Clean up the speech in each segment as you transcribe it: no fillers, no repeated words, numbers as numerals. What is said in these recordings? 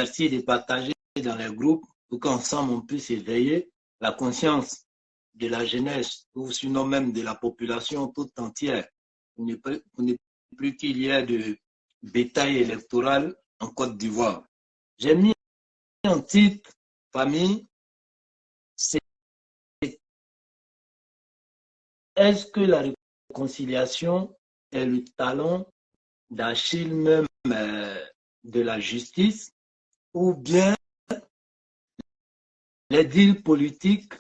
Merci de partager dans les groupes pour qu'ensemble on puisse éveiller la conscience de la jeunesse ou sinon même de la population toute entière pour ne plus qu'il y ait de bétail électoral en Côte d'Ivoire. J'ai mis un titre, famille, c'est est-ce que la réconciliation est le talon d'Achille même de la justice ou bien les deals politiques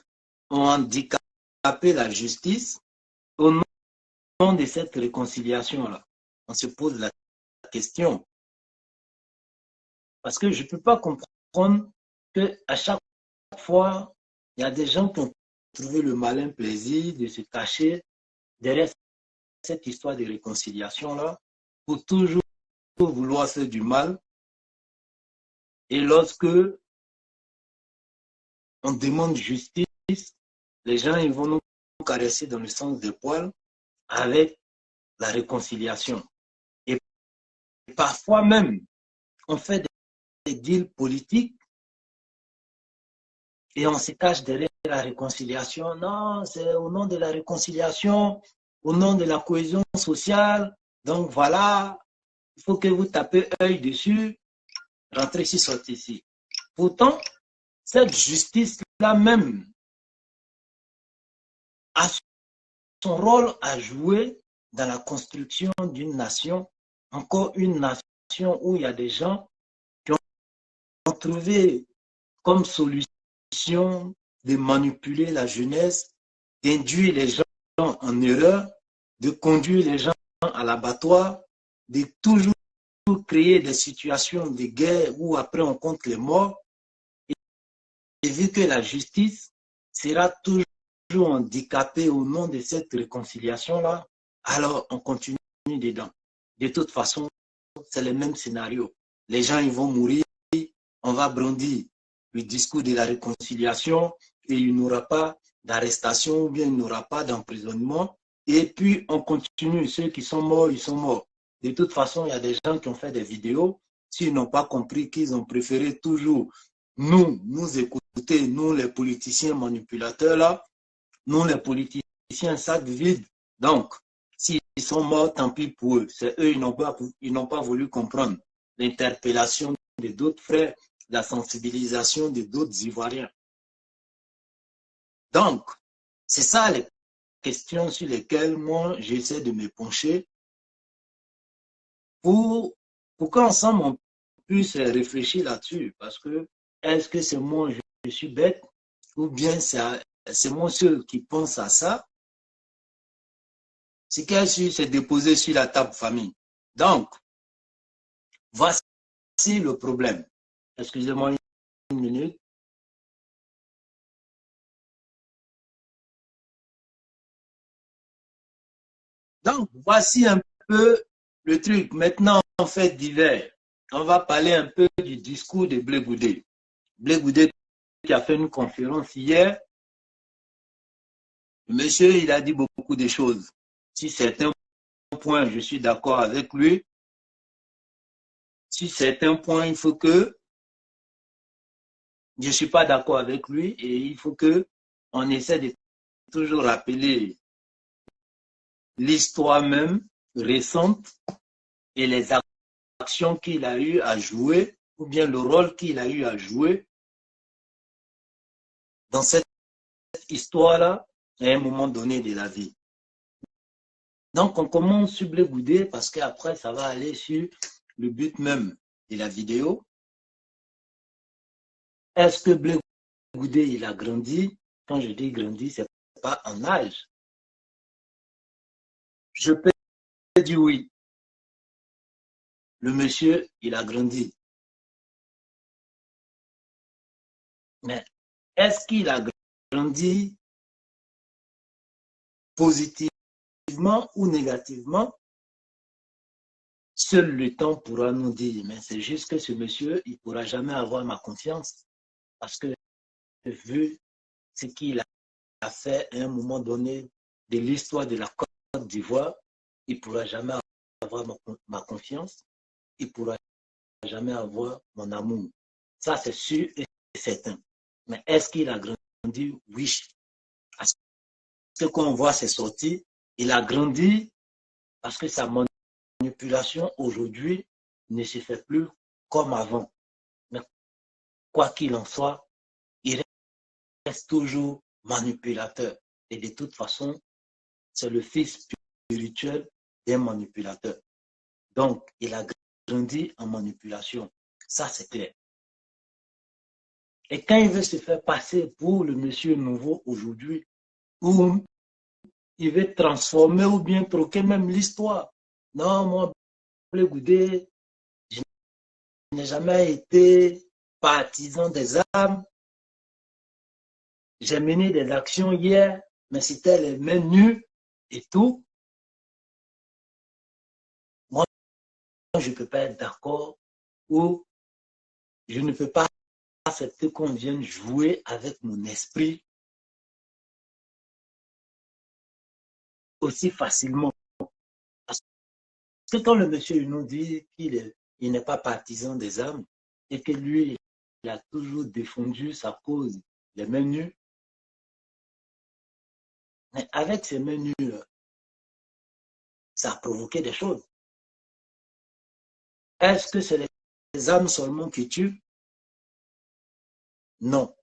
ont handicapé la justice au nom de cette réconciliation-là? On se pose la question. Parce que je ne peux pas comprendre qu'à chaque fois, il y a des gens qui ont trouvé le malin plaisir de se cacher derrière cette histoire de réconciliation-là pour toujours vouloir faire du mal. Et lorsque on demande justice, les gens ils vont nous caresser dans le sens des poils avec la réconciliation. Et parfois même, on fait des deals politiques et on se cache derrière la réconciliation. Non, c'est au nom de la réconciliation, au nom de la cohésion sociale. Donc voilà, il faut que vous tapez œil dessus, rentrez ici, sortez ici. Pourtant, cette justice-là même a son rôle à jouer dans la construction d'une nation, encore une nation où il y a des gens qui ont trouvé comme solution de manipuler la jeunesse, d'induire les gens en erreur, de conduire les gens à l'abattoir, de toujours créer des situations de guerre où après on compte les morts. Et vu que la justice sera toujours handicapée au nom de cette réconciliation-là, alors on continue dedans. De toute façon, c'est le même scénario. Les gens ils vont mourir, on va brandir le discours de la réconciliation et il n'y aura pas d'arrestation ou bien il n'y aura pas d'emprisonnement. Et puis on continue. Ceux qui sont morts, ils sont morts. De toute façon, il y a des gens qui ont fait des vidéos. S'ils n'ont pas compris qu'ils ont préféré toujours nous écouter, nous les politiciens manipulateurs là, nous les politiciens sac vide. Donc, s'ils sont morts, tant pis pour eux. C'est eux, ils n'ont pas voulu comprendre l'interpellation de d'autres frères, la sensibilisation de d'autres Ivoiriens. Donc, c'est ça les questions sur lesquelles moi j'essaie de me pencher pour qu'ensemble on puisse réfléchir là-dessus. Parce que est-ce que c'est moi je suis bête ou bien c'est moi seul qui pense à ça? Ce qu'il y a su, c'est déposé sur la table famille. Donc, voici le problème. Excusez-moi une minute. Donc, voici un peu le truc. Maintenant, en fait divers, on va parler un peu du discours de Blé Goudé. Blé Goudé qui a fait une conférence hier. Le monsieur, il a dit beaucoup de choses. Si certains points, je suis d'accord avec lui. Si certains points, il faut que je ne suis pas d'accord avec lui et il faut que on essaie de toujours rappeler l'histoire même récente et les actions qu'il a eu à jouer ou bien le rôle qu'il a eu à jouer dans cette histoire-là à un moment donné de la vie. Donc, on commence sur Blé Goudé parce qu'après, ça va aller sur le but même de la vidéo. Est-ce que Blé Goudé, il a grandi? Quand je dis grandi, ce n'est pas en âge. Je peux dire oui. Le monsieur, il a grandi. Mais est-ce qu'il a grandi positivement ou négativement? Seul le temps pourra nous dire. Mais c'est juste que ce monsieur, il ne pourra jamais avoir ma confiance. Parce que vu ce qu'il a fait à un moment donné de l'histoire de la Côte d'Ivoire, il ne pourra jamais avoir ma confiance. Il ne pourra jamais avoir mon amour. Ça, c'est sûr et certain. Mais est-ce qu'il a grandi? Oui. Ce qu'on voit, c'est sorti. Il a grandi parce que sa manipulation aujourd'hui ne se fait plus comme avant. Mais quoi qu'il en soit, il reste toujours manipulateur. Et de toute façon, c'est le fils spirituel d'un manipulateur. Donc, il a grandi en manipulation. Ça, c'est clair. Et quand il veut se faire passer pour le monsieur nouveau aujourd'hui, ou il veut transformer ou bien troquer même l'histoire. Non, moi, Blé Goudé, je n'ai jamais été partisan des armes. J'ai mené des actions hier, mais c'était les mains nues et tout. Moi, je ne peux pas être d'accord ou je ne peux pas accepter qu'on vienne jouer avec mon esprit aussi facilement. Parce que quand le monsieur nous dit qu'il n'est pas partisan des armes et que lui, il a toujours défendu sa cause les mains nues, mais avec ces mains nues, ça a provoqué des choses. Est-ce que c'est les armes seulement qui tuent? Non.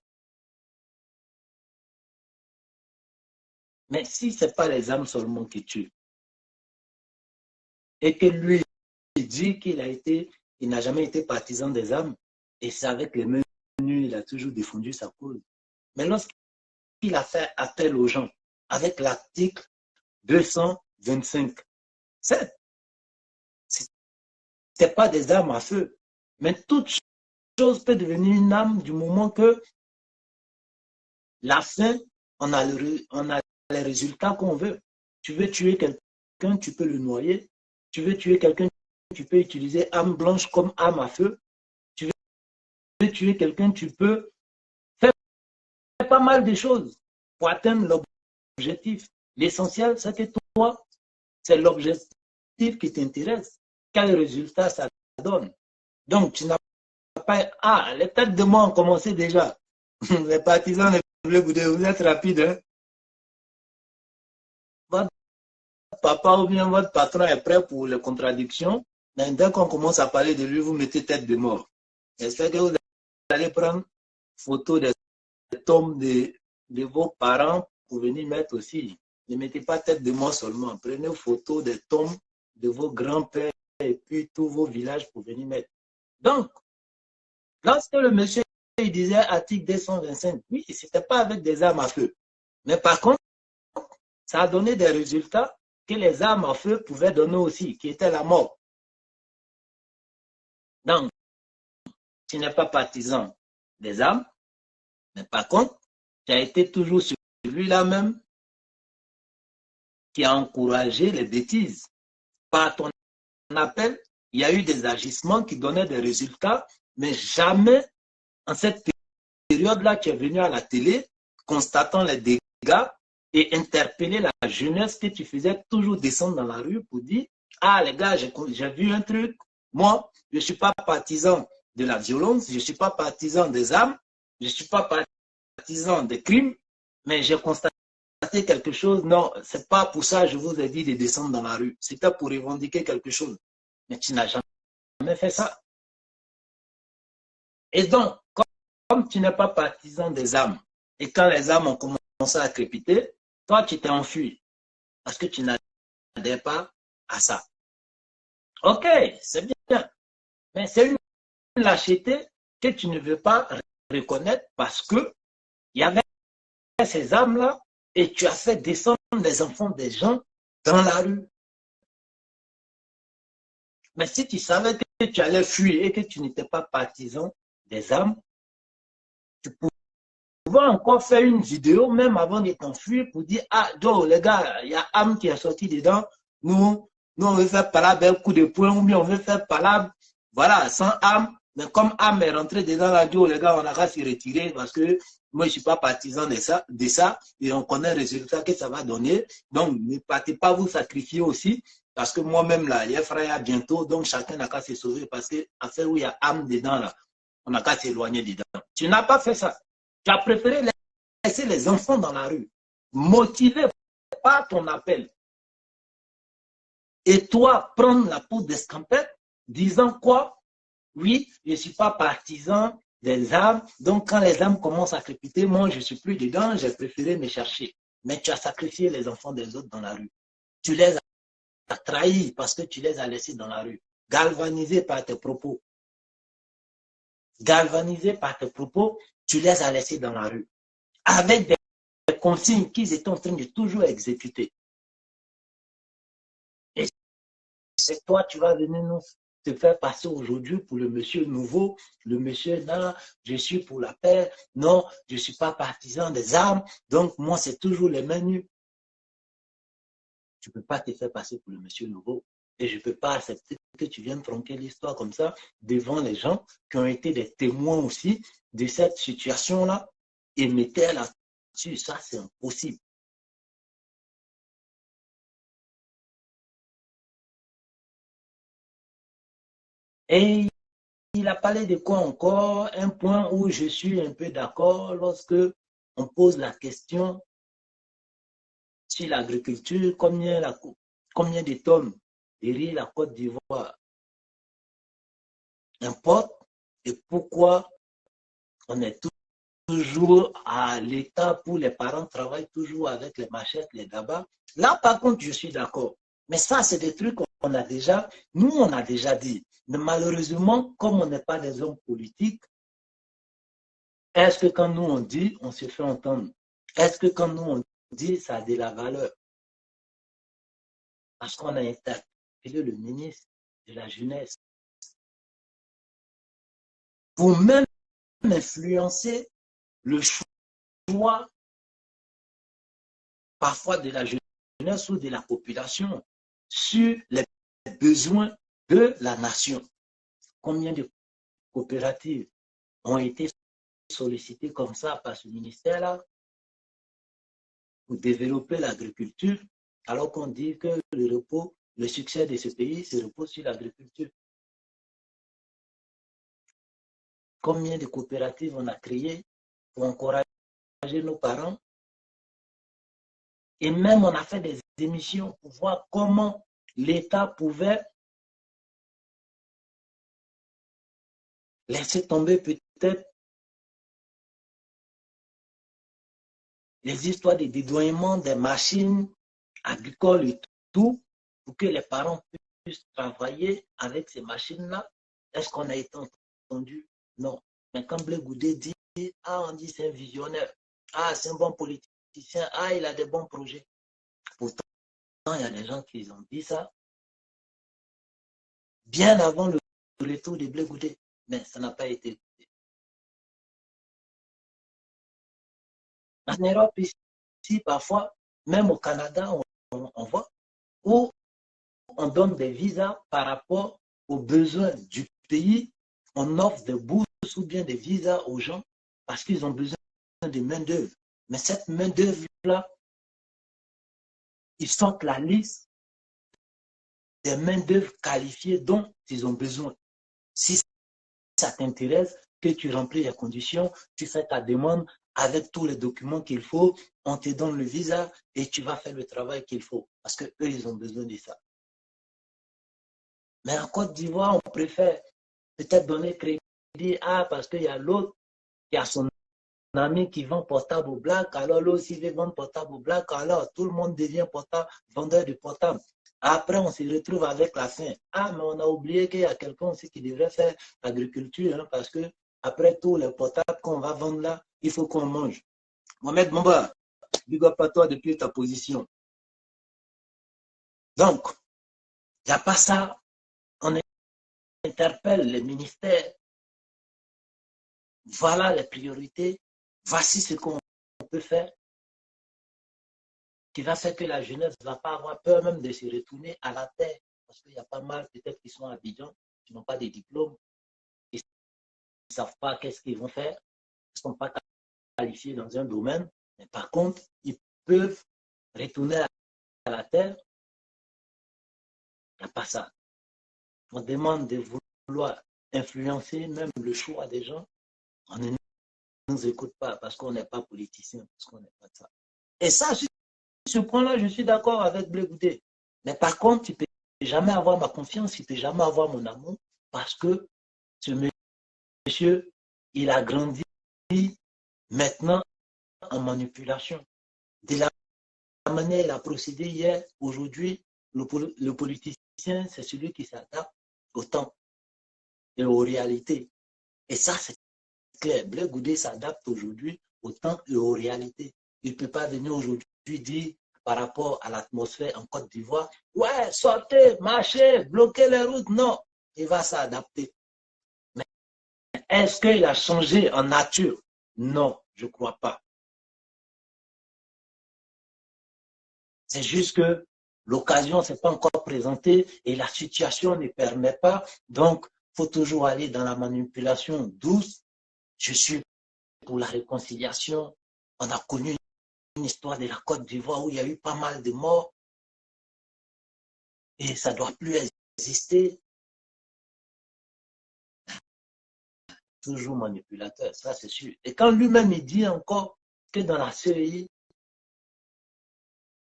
Mais si ce n'est pas les armes seulement qui tuent, et que lui, il dit il n'a jamais été partisan des armes, et c'est avec les mains nues, il a toujours défendu sa cause. Mais lorsqu'il a fait appel aux gens, avec l'article 225, ce n'est pas des armes à feu, mais toute chose peut devenir une arme du moment que la fin, on a les résultats qu'on veut. Tu veux tuer quelqu'un, tu peux le noyer. Tu veux tuer quelqu'un, tu peux utiliser arme blanche comme arme à feu. Tu veux tuer quelqu'un, tu peux faire pas mal de choses pour atteindre l'objectif. L'essentiel, c'est que toi, c'est l'objectif qui t'intéresse. Quel résultat ça donne? Donc, tu n'as pas... Ah, les têtes de mort ont commencé déjà. Les partisans de Blé Goudé, vous êtes rapides, hein? Votre papa ou bien votre patron est prêt pour les contradictions. Mais dès qu'on commence à parler de lui, vous mettez tête de mort. J'espère que vous allez prendre photo des tombes de vos parents pour venir mettre aussi. Ne mettez pas tête de mort seulement. Prenez photo des tombes de vos grands-pères et puis tous vos villages pour venir mettre. Donc, lorsque le monsieur il disait article 225, oui, ce n'était pas avec des armes à feu. Mais par contre, ça a donné des résultats que les armes à feu pouvaient donner aussi, qui étaient la mort. Donc, tu n'es pas partisan des armes, mais par contre, tu as été toujours celui-là même qui a encouragé les bêtises. Par ton appel, il y a eu des agissements qui donnaient des résultats, mais jamais en cette période-là, tu es venu à la télé, constatant les dégâts et interpeller la jeunesse que tu faisais toujours descendre dans la rue pour dire « Ah les gars, j'ai vu un truc, moi, je ne suis pas partisan de la violence, je ne suis pas partisan des armes, je ne suis pas partisan des crimes, mais j'ai constaté quelque chose. Non, ce n'est pas pour ça que je vous ai dit de descendre dans la rue. C'était pour revendiquer quelque chose. Mais tu n'as jamais fait ça. Et donc, comme tu n'es pas partisan des armes, et quand les armes ont commencé à crépiter, toi, tu t'es enfui parce que tu n'adhères pas à ça. Ok, c'est bien, mais c'est une lâcheté que tu ne veux pas reconnaître parce que il y avait ces armes-là et tu as fait descendre les enfants des gens dans la rue. Mais si tu savais que tu allais fuir et que tu n'étais pas partisan des armes, tu pouvais encore faire une vidéo même avant de t'enfuir pour dire « Ah, Joe, les gars, il y a arme qui est sorti dedans, nous on veut faire palabre un coup de poing ou bien on veut faire palabre, voilà, sans arme. Mais comme arme est rentrée dedans la Joe, les gars, on a qu'à se retirer parce que moi, je ne suis pas partisan de ça et on connaît le résultat que ça va donner. Donc, ne partez pas vous sacrifier aussi parce que moi-même, là, il y a frère bientôt, donc chacun n'a qu'à se sauver parce que affaire où il y a arme dedans, là, on n'a qu'à s'éloigner dedans. Tu n'as pas fait ça. Tu as préféré laisser les enfants dans la rue, motivés par ton appel. Et toi, prendre la peau d'escampette, disant quoi? Oui, je ne suis pas partisan des armes. Donc, quand les armes commencent à crépiter, moi, je ne suis plus dedans, j'ai préféré me chercher. Mais tu as sacrifié les enfants des autres dans la rue. Tu les as trahis parce que tu les as laissés dans la rue. Galvanisés par tes propos. Galvanisés par tes propos, tu les as laissés dans la rue. Avec des consignes qu'ils étaient en train de toujours exécuter. Et c'est toi, tu vas venir nous te faire passer aujourd'hui pour le monsieur nouveau, le monsieur non, je suis pour la paix, non, je ne suis pas partisan des armes, donc moi c'est toujours les mains nues. Tu ne peux pas te faire passer pour le monsieur nouveau et je ne peux pas accepter que tu viennes tronquer l'histoire comme ça devant les gens qui ont été des témoins aussi de cette situation-là et mettez là-dessus, ça c'est impossible. Et il a parlé de quoi encore? Un point où je suis un peu d'accord lorsque on pose la question sur l'agriculture, combien de tonnes de riz la Côte d'Ivoire importe et pourquoi on est toujours à l'état pour les parents travaillent toujours avec les machettes, les dabas. Là, par contre, je suis d'accord. Mais ça, c'est des trucs qu'on a déjà, nous, on a déjà dit. Mais malheureusement, comme on n'est pas des hommes politiques, est-ce que quand nous on dit, on se fait entendre? Est-ce que quand nous on dit, ça a de la valeur? Parce qu'on a interpellé le ministre de la Jeunesse pour même influencer le choix parfois de la jeunesse ou de la population sur les besoins de la nation. Combien de coopératives ont été sollicitées comme ça par ce ministère-là pour développer l'agriculture, alors qu'on dit que le succès de ce pays se repose sur l'agriculture. Combien de coopératives on a créées pour encourager nos parents? Et même on a fait des émissions pour voir comment l'État pouvait laisser tomber peut-être les histoires de dédouanement des machines agricoles et tout, pour que les parents puissent travailler avec ces machines-là. Est-ce qu'on a été entendu? Non. Mais quand Blé Goudé dit, ah, on dit c'est un visionnaire, ah, c'est un bon politicien, ah, il a des bons projets. Pourtant, il y a des gens qui ont dit ça bien avant le retour de Blé Goudé, mais ça n'a pas été. En Europe, ici, parfois, même au Canada, on voit où on donne des visas par rapport aux besoins du pays, on offre des bourses ou bien des visas aux gens parce qu'ils ont besoin de main-d'œuvre. Mais cette main-d'œuvre-là, ils sortent la liste des main-d'œuvre qualifiées dont ils ont besoin. Si ça t'intéresse, que tu remplis les conditions, tu fais ta demande avec tous les documents qu'il faut, on te donne le visa et tu vas faire le travail qu'il faut parce qu'eux, ils ont besoin de ça. Mais en Côte d'Ivoire, on préfère peut-être donner crédit parce qu'il y a l'autre qui a son ami qui vend portable au black, alors l'autre aussi veut vendre portable au black, alors tout le monde devient vendeur de portable. Après, on se retrouve avec la faim. Ah, mais on a oublié qu'il y a quelqu'un aussi qui devrait faire l'agriculture, hein, parce que après tout, les portables qu'on va vendre là, il faut qu'on mange. Mohamed Mamba, big up à toi depuis ta position. Donc, il n'y a pas ça. On interpelle les ministères. Voilà les priorités. Voici ce qu'on peut faire. Qui va faire que la jeunesse ne va pas avoir peur même de se retourner à la terre. Parce qu'il y a pas mal peut-être qui sont à Abidjan, qui n'ont pas de diplôme, qui ne savent pas qu'est-ce qu'ils vont faire, qui ne sont pas qualifiés dans un domaine. Mais par contre, ils peuvent retourner à la terre. Il n'y a pas ça. On demande de vouloir influencer même le choix des gens. On ne nous écoute pas parce qu'on n'est pas politicien, parce qu'on n'est pas ça. Et ça, sur ce point-là, je suis d'accord avec Blé Goudé. Mais par contre, tu ne peux jamais avoir ma confiance, tu ne peux jamais avoir mon amour parce que ce monsieur, il a grandi maintenant en manipulation. De la manière il a procédé hier, aujourd'hui, le politicien, c'est celui qui s'adapte au temps et aux réalités. Et ça, c'est clair. Blé Goudé s'adapte aujourd'hui au temps et aux réalités. Il ne peut pas venir aujourd'hui dire par rapport à l'atmosphère en Côte d'Ivoire, ouais, sortez, marchez, bloquez les routes. Non, il va s'adapter. Mais est-ce qu'il a changé en nature? Non, je ne crois pas. C'est juste que l'occasion ne s'est pas encore présentée et la situation ne permet pas. Donc, il faut toujours aller dans la manipulation douce. Je suis pour la réconciliation. On a connu une histoire de la Côte d'Ivoire où il y a eu pas mal de morts et ça ne doit plus exister. Toujours manipulateur, ça c'est sûr. Et quand lui-même il dit encore que dans la CEI,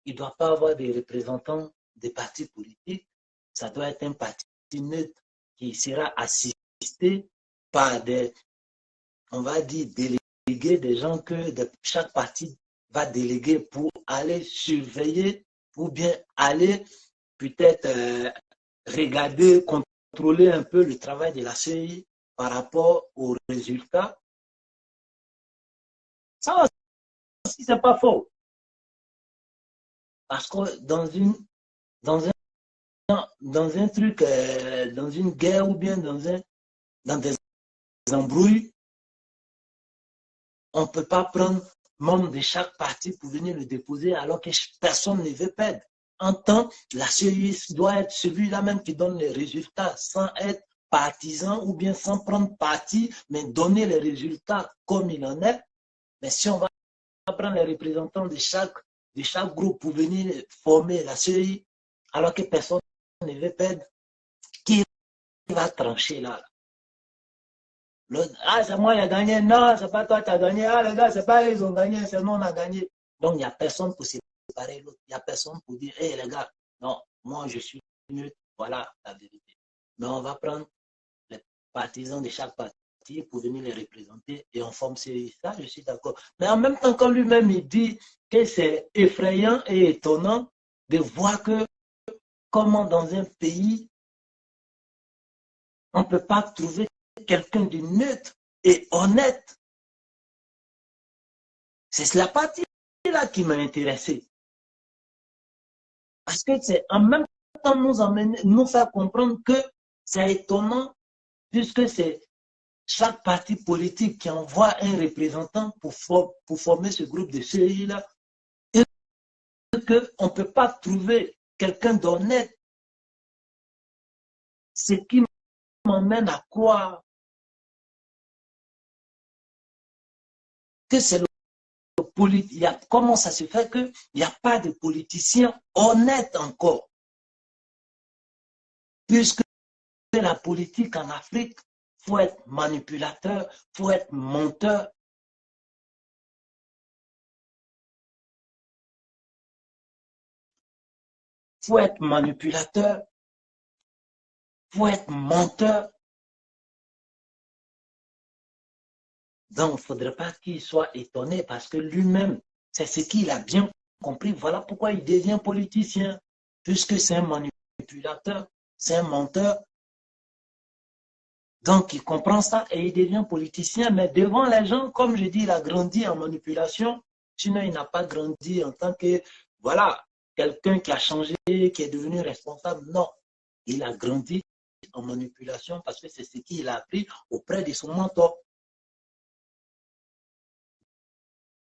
il ne doit pas avoir des représentants des partis politiques, ça doit être un parti neutre qui sera assisté par des, on va dire, délégués, des gens que chaque parti va déléguer pour aller surveiller ou bien aller peut-être regarder, contrôler un peu le travail de la CEI par rapport aux résultats. Ça aussi, c'est pas faux. Parce que dans un truc, dans une guerre ou bien dans des embrouilles, on ne peut pas prendre membre de chaque parti pour venir le déposer alors que personne ne veut perdre. En temps, la CEI doit être celui-là même qui donne les résultats sans être partisan ou bien sans prendre parti, mais donner les résultats comme il en est. Mais si on va prendre les représentants de chaque groupe pour venir former la CEI, alors que personne ne veut perdre, qui va trancher là? Ah, c'est moi qui ai gagné. Non, c'est pas toi qui as gagné. Ah, les gars, c'est pas eux qui ont gagné, c'est nous on a gagné. Donc, il n'y a personne pour séparer l'autre. Il n'y a personne pour dire, hé, les gars, non, moi, je suis mieux. Voilà la vérité. Mais on va prendre les partisans de chaque parti pour venir les représenter et on forme ça, je suis d'accord. Mais en même temps, quand lui-même, il dit que c'est effrayant et étonnant de voir que comment dans un pays, on ne peut pas trouver quelqu'un de neutre et honnête. C'est la partie-là qui m'a intéressé. Parce que c'est en même temps nous faire comprendre que c'est étonnant puisque c'est chaque parti politique qui envoie un représentant pour former ce groupe de CI-là et qu'on ne peut pas trouver quelqu'un d'honnête. Ce qui m'emmène à croire que c'est comment ça se fait qu'il n'y a pas de politiciens honnêtes encore? Puisque la politique en Afrique, il faut être manipulateur, il faut être menteur. Il faut être manipulateur, il faut être menteur. Donc, il ne faudrait pas qu'il soit étonné parce que lui-même, c'est ce qu'il a bien compris. Voilà pourquoi il devient politicien, puisque c'est un manipulateur, c'est un menteur. Donc, il comprend ça et il devient politicien. Mais devant les gens, comme je dis, il a grandi en manipulation. Sinon, il n'a pas grandi en tant que, voilà, quelqu'un qui a changé, qui est devenu responsable. Non, il a grandi en manipulation parce que c'est ce qu'il a appris auprès de son mentor.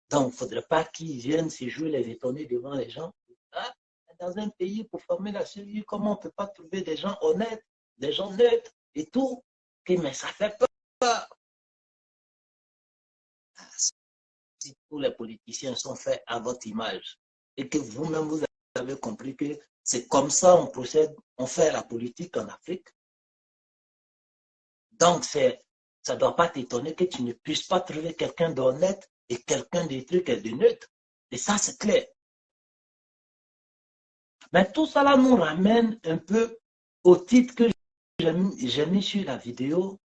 Donc, il ne faudrait pas qu'ils viennent se jouer les étonnés devant les gens. Ah, dans un pays, pour former la cellule, comment on ne peut pas trouver des gens honnêtes, des gens neutres et tout? Okay, mais ça fait peur. Si tous les politiciens sont faits à votre image et que vous-même, vous avez compris que c'est comme ça on procède, on fait la politique en Afrique, Donc, ça ne doit pas t'étonner que tu ne puisses pas trouver quelqu'un d'honnête et quelqu'un de truc et de neutre. Et ça, c'est clair. Mais tout cela nous ramène un peu au titre que j'ai mis sur la vidéo.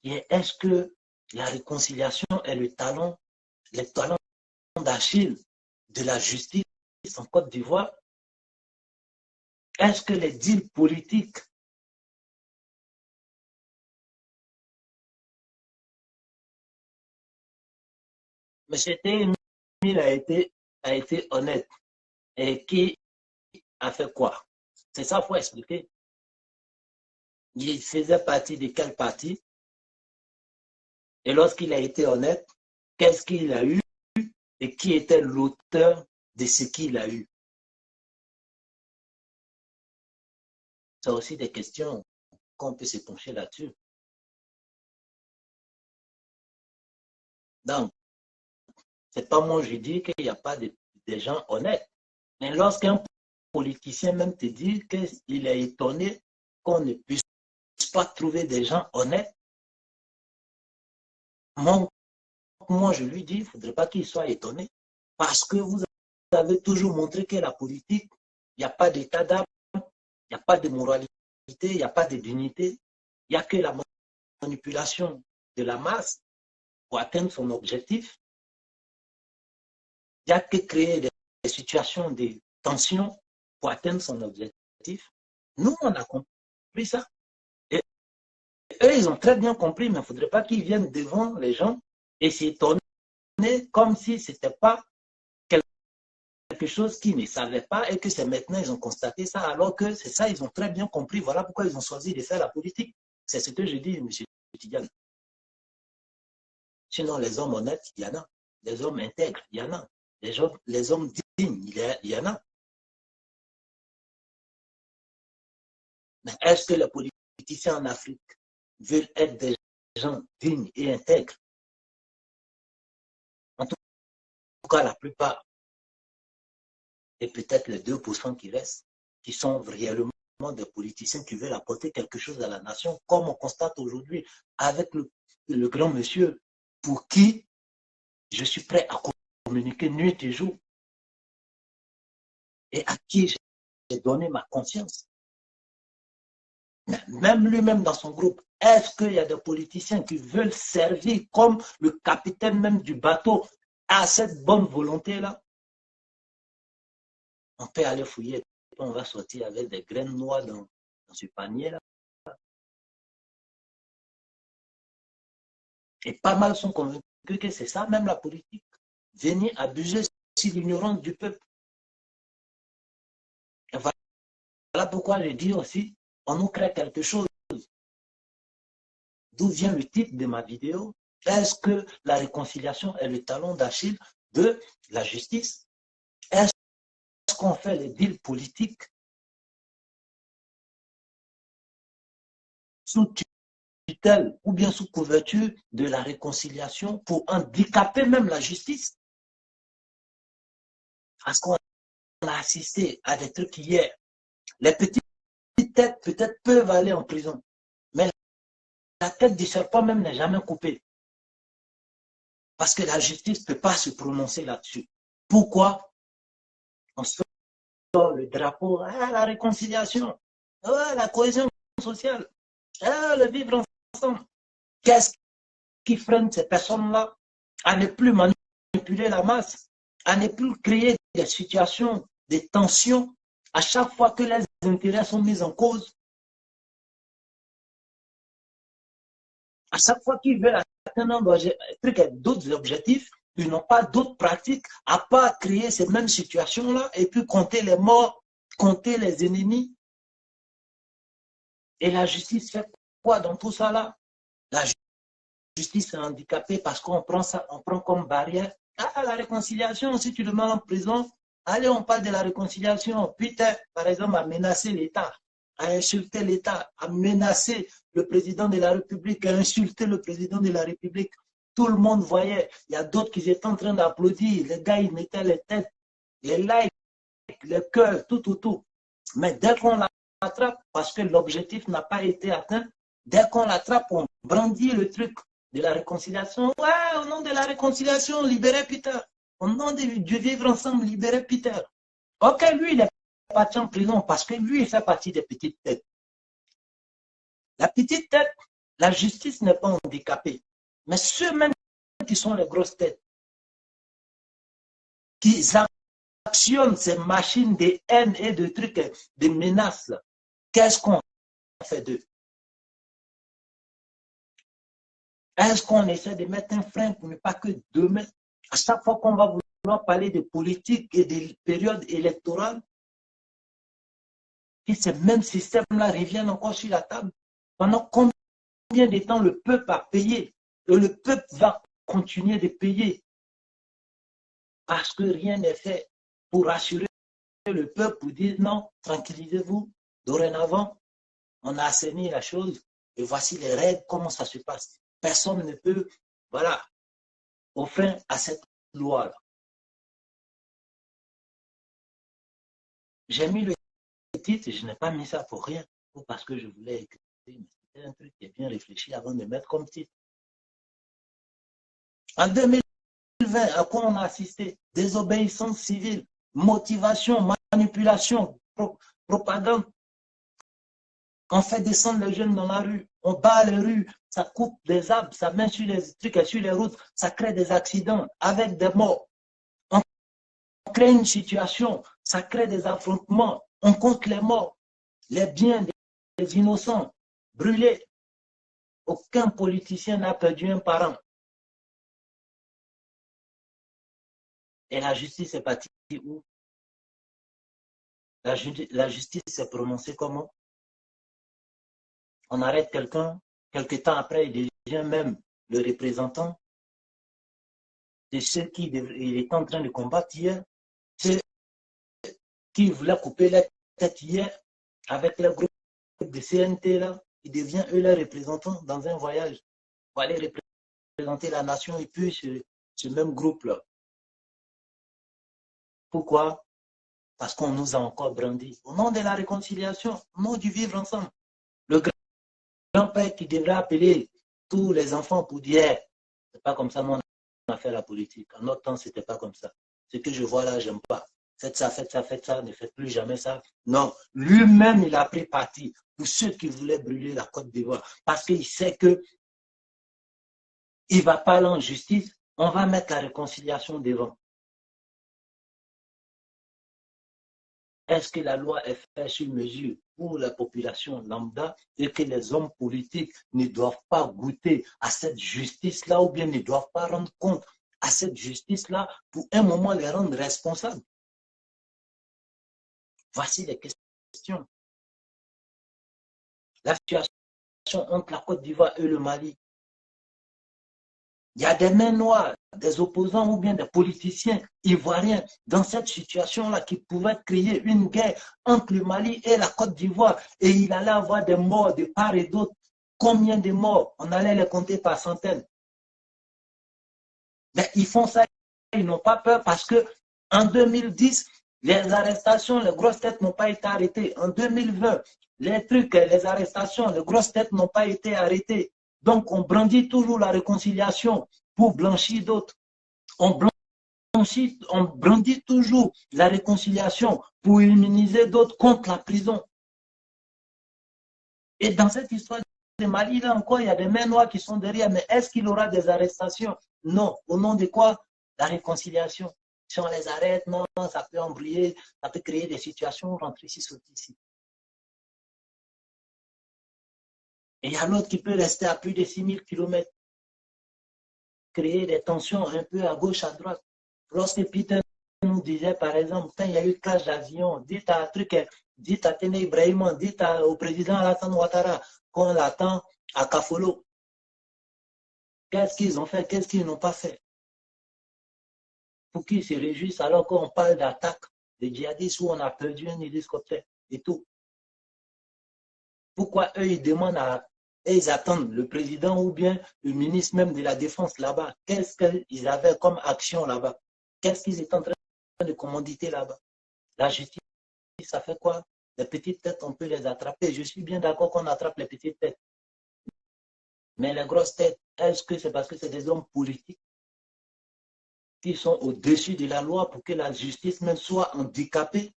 Est-ce que la réconciliation est le talon d'Achille de la justice en Côte d'Ivoire? Est-ce que les deals politiques M. Emile a été honnête. Et qui a fait quoi? C'est ça qu'il faut expliquer. Il faisait partie de quel parti? Et lorsqu'il a été honnête, qu'est-ce qu'il a eu? Et qui était l'auteur de ce qu'il a eu? C'est aussi des questions qu'on peut se pencher là-dessus. Donc, c'est pas moi je dis qu'il n'y a pas de gens honnêtes. Mais lorsqu'un politicien même te dit qu'il est étonné qu'on ne puisse pas trouver des gens honnêtes, moi je lui dis, il ne faudrait pas qu'il soit étonné. Parce que vous avez toujours montré que la politique, il n'y a pas d'état d'âme, il n'y a pas de moralité, il n'y a pas de dignité, il n'y a que la manipulation de la masse pour atteindre son objectif. Il n'y a que créer des situations de tension pour atteindre son objectif. Nous, on a compris ça. Et eux, ils ont très bien compris, mais il ne faudrait pas qu'ils viennent devant les gens et s'étonner comme si ce n'était pas quelque chose qu'ils ne savaient pas et que c'est maintenant ils ont constaté ça, alors que c'est ça, ils ont très bien compris. Voilà pourquoi ils ont choisi de faire la politique. C'est ce que je dis, M. Tidiane. Sinon, les hommes honnêtes, il y en a. Les hommes intègres, il y en a. Les hommes dignes, il y en a. Mais est-ce que les politiciens en Afrique veulent être des gens dignes et intègres? En tout cas, la plupart, et peut-être les 2% qui restent, qui sont réellement des politiciens qui veulent apporter quelque chose à la nation, comme on constate aujourd'hui avec le grand monsieur pour qui je suis prêt à communiquer nuit et jour et à qui j'ai donné ma conscience. Même lui-même dans son groupe, est-ce qu'il y a des politiciens qui veulent servir comme le capitaine même du bateau à cette bonne volonté-là? On peut aller fouiller, on va sortir avec des graines noires dans ce panier-là. Et pas mal sont convaincus que c'est ça, même la politique. Venir abuser sur l'ignorance du peuple. Et voilà pourquoi je dis aussi, on nous crée quelque chose. D'où vient le titre de ma vidéo? Est-ce que la réconciliation est le talon d'Achille de la justice? Est-ce qu'on fait les deals politiques sous tutelle ou bien sous couverture de la réconciliation pour handicaper même la justice? Parce qu'on a assisté à des trucs hier. Les petites têtes peut-être peuvent aller en prison, mais la tête du serpent même n'est jamais coupée. Parce que la justice ne peut pas se prononcer là-dessus. Pourquoi? On sort le drapeau, la réconciliation, la cohésion sociale, le vivre ensemble. Qu'est-ce qui freine ces personnes-là à ne plus manipuler la masse, à ne plus créer des situations de tension à chaque fois que les intérêts sont mis en cause? À chaque fois qu'ils veulent atteindre d'autres objectifs, ils n'ont pas d'autres pratiques à part créer ces mêmes situations-là et puis compter les morts, compter les ennemis. Et la justice fait quoi dans tout ça là? La justice est handicapée parce qu'on prend ça, on prend comme barrière la réconciliation. Si tu le mets en prison, allez, on parle de la réconciliation. Putain, par exemple, à menacer l'État, à insulter l'État, à menacer le président de la République, à insulter le président de la République. Tout le monde voyait. Il y a d'autres qui étaient en train d'applaudir. Les gars, ils mettaient les têtes, les likes, les cœurs, tout. Mais dès qu'on l'attrape, parce que l'objectif n'a pas été atteint, Dès qu'on l'attrape, on brandit le truc de la réconciliation. Ouais, au nom de la réconciliation, libérez Peter. Au nom du vivre ensemble, libérez Peter. Ok, lui, il est parti en prison parce que lui, il fait partie des petites têtes. La petite tête, la justice n'est pas handicapée. Mais ceux-mêmes qui sont les grosses têtes, qui actionnent ces machines de haine et de trucs, de menaces, qu'est-ce qu'on fait d'eux? Est-ce qu'on essaie de mettre un frein pour ne pas que demain, à chaque fois qu'on va vouloir parler de politique et de période électorale, que ces mêmes systèmes-là reviennent encore sur la table? Pendant combien de temps le peuple a payé? Et le peuple va continuer de payer parce que rien n'est fait pour rassurer le peuple, pour dire non, tranquillisez-vous, dorénavant, on a assaini la chose et voici les règles, comment ça se passe. Personne ne peut, voilà, offrir à cette loi-là. J'ai mis le titre, je n'ai pas mis ça pour rien, ou parce que je voulais écrire, mais c'était un truc qui est bien réfléchi avant de mettre comme titre. En 2020, à quoi on a assisté? Désobéissance civile, motivation, manipulation, propagande. On fait descendre les jeunes dans la rue, on bat les rues, ça coupe des arbres, ça met sur les trucs et sur les routes, ça crée des accidents avec des morts. On crée une situation, ça crée des affrontements, on compte les morts, les biens des innocents brûlés. Aucun politicien n'a perdu un parent. Et la justice est partie où? La justice s'est prononcée comment? On arrête quelqu'un, quelque temps après, il devient même le représentant de ceux qui il est en train de combattre hier, ceux qui voulaient couper la tête hier avec le groupe de CNT là, il devient eux les représentants dans un voyage pour aller représenter la nation et puis ce même groupe là. Pourquoi? Parce qu'on nous a encore brandi. Au nom de la réconciliation, au nom du vivre ensemble. Le grand-père qui devrait appeler tous les enfants pour dire, c'est pas comme ça, on a fait la politique. En notre temps, c'était pas comme ça. Ce que je vois là, j'aime pas. Faites ça, ne faites plus jamais ça. Non, lui-même, il a pris parti pour ceux qui voulaient brûler la Côte d'Ivoire. Parce qu'il sait que il va pas aller en justice, on va mettre la réconciliation devant. Est-ce que la loi est faite sur mesure pour la population lambda et que les hommes politiques ne doivent pas goûter à cette justice-là ou bien ne doivent pas rendre compte à cette justice-là pour un moment les rendre responsables? Voici les questions. La situation entre la Côte d'Ivoire et le Mali. Il y a des mains noires, des opposants ou bien des politiciens ivoiriens dans cette situation-là qui pouvaient créer une guerre entre le Mali et la Côte d'Ivoire et il allait avoir des morts de part et d'autre. Combien de morts? On allait les compter par centaines. Mais ils font ça, ils n'ont pas peur parce que en 2010, les arrestations, les grosses têtes n'ont pas été arrêtées. En 2020, les arrestations, les grosses têtes n'ont pas été arrêtées. Donc, on brandit toujours la réconciliation pour blanchir d'autres. On brandit toujours la réconciliation pour immuniser d'autres contre la prison. Et dans cette histoire de Mali, là encore, il y a des mains noires qui sont derrière. Mais est-ce qu'il y aura des arrestations? Non. Au nom de quoi? La réconciliation. Si on les arrête, non, ça peut embrouiller, ça peut créer des situations, rentrer ici, sauter ici. Et il y a l'autre qui peut rester à plus de 6000 km, créer des tensions un peu à gauche, à droite. Lorsque Peter nous disait, par exemple, quand il y a eu crash d'avion, dites à Tene Ibrahim, dites au président Alassane Ouattara qu'on l'attend à Kafolo. Qu'est-ce qu'ils ont fait? Qu'est-ce qu'ils n'ont pas fait? Pour qu'ils se réjouissent alors qu'on parle d'attaque de djihadistes où on a perdu un hélicoptère et tout. Pourquoi eux, ils demandent et ils attendent le président ou bien le ministre même de la Défense là-bas? Qu'est-ce qu'ils avaient comme action là-bas? Qu'est-ce qu'ils étaient en train de commanditer là-bas? La justice, ça fait quoi? Les petites têtes, on peut les attraper. Je suis bien d'accord qu'on attrape les petites têtes. Mais les grosses têtes, est-ce que c'est parce que c'est des hommes politiques qui sont au-dessus de la loi pour que la justice même soit handicapée?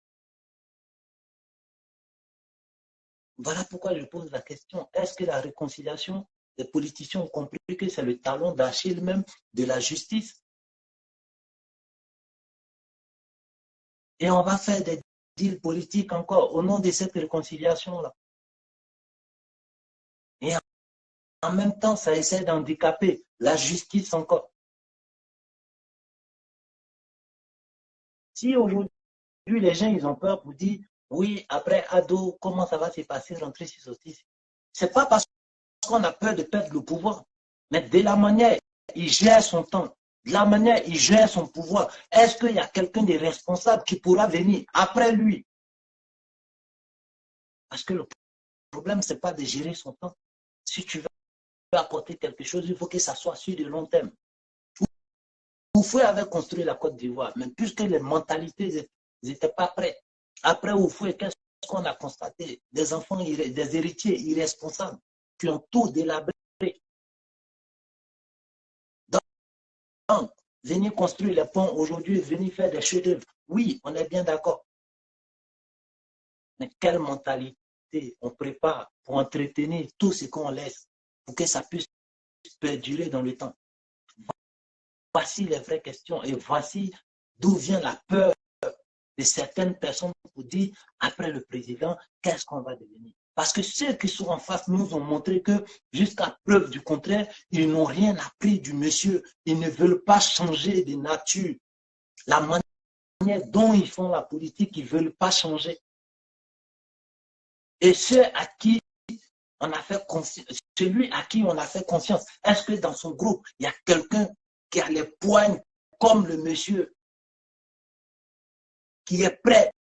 Voilà pourquoi je pose la question. Est-ce que la réconciliation des politiciens ont compris que c'est le talon d'Achille même de la justice? Et on va faire des deals politiques encore au nom de cette réconciliation-là. Et en même temps, ça essaie d'handicaper la justice encore. Si aujourd'hui, les gens, ils ont peur pour dire, oui, après ado, comment ça va se passer, rentrer sur ce c'est pas parce qu'on a peur de perdre le pouvoir, mais de la manière il gère son temps, de la manière il gère son pouvoir, est-ce qu'il y a quelqu'un de responsable qui pourra venir après lui? Parce que le problème, c'est pas de gérer son temps. Si tu veux apporter quelque chose, il faut que ça soit sur de long terme. Oufoué avait construit la Côte d'Ivoire, mais puisque les mentalités n'étaient pas prêtes, après Oufoué, qu'est-ce qu'on a constaté? Des enfants, des héritiers irresponsables qui ont tout délabré. Donc, venir construire les ponts aujourd'hui, venir faire des chefs-d'œuvre, oui, on est bien d'accord. Mais quelle mentalité on prépare pour entretenir tout ce qu'on laisse, pour que ça puisse perdurer dans le temps? Voici les vraies questions et voici d'où vient la peur de certaines personnes pour dire, après le président, qu'est-ce qu'on va devenir? Parce que ceux qui sont en face nous ont montré que, jusqu'à preuve du contraire, ils n'ont rien appris du monsieur. Ils ne veulent pas changer de nature. La manière dont ils font la politique, ils ne veulent pas changer. Et ceux à qui on a fait confiance, celui à qui on a fait confiance, est-ce que dans son groupe, il y a quelqu'un qui a les poignes comme le monsieur, qui est prêt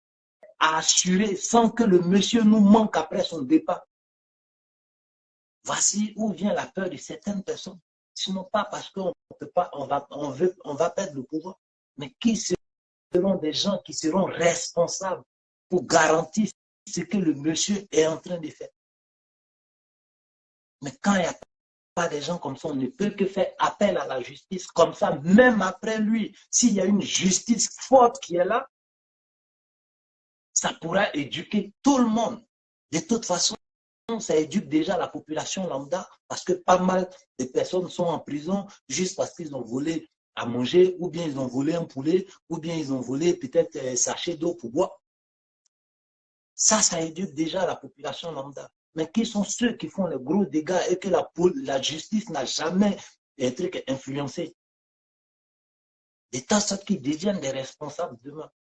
à assurer sans que le monsieur nous manque après son départ? Voici où vient la peur de certaines personnes. Sinon pas parce qu'on peut pas, on va perdre le pouvoir, mais qui seront des gens qui seront responsables pour garantir ce que le monsieur est en train de faire. Mais quand il n'y a pas des gens comme ça, on ne peut que faire appel à la justice comme ça, même après lui. S'il y a une justice forte qui est là, ça pourra éduquer tout le monde. De toute façon, ça éduque déjà la population lambda parce que pas mal de personnes sont en prison juste parce qu'ils ont volé à manger, ou bien ils ont volé un poulet, ou bien ils ont volé peut-être un sachet d'eau pour boire. Ça éduque déjà la population lambda. Mais qui sont ceux qui font les gros dégâts et que la justice n'a jamais été influencée? De telle sorte qu'ils deviennent des responsables demain.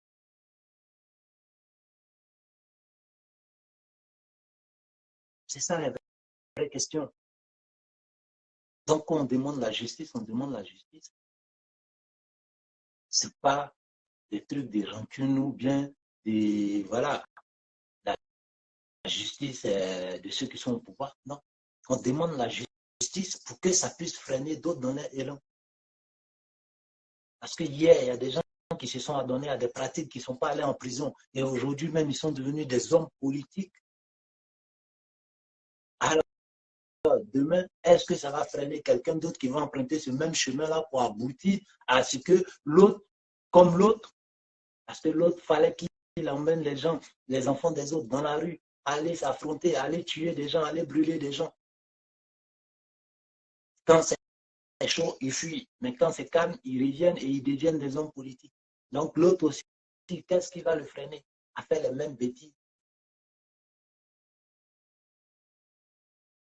C'est ça la vraie question. Donc, quand on demande la justice, on demande la justice. Ce n'est pas des trucs de rancune ou bien des, voilà, la justice de ceux qui sont au pouvoir. Non. On demande la justice pour que ça puisse freiner d'autres dans leur élan. Parce que hier, il y a des gens qui se sont adonnés à des pratiques qui ne sont pas allés en prison. Et aujourd'hui même, ils sont devenus des hommes politiques. Alors, demain, est-ce que ça va freiner quelqu'un d'autre qui va emprunter ce même chemin-là pour aboutir à ce que l'autre, comme l'autre, parce que l'autre, fallait qu'il emmène les gens, les enfants des autres dans la rue, aller s'affronter, aller tuer des gens, aller brûler des gens. Quand c'est chaud, ils fuient. Mais quand c'est calme, ils reviennent et ils deviennent des hommes politiques. Donc l'autre aussi, qu'est-ce qui va le freiner à faire les mêmes bêtises?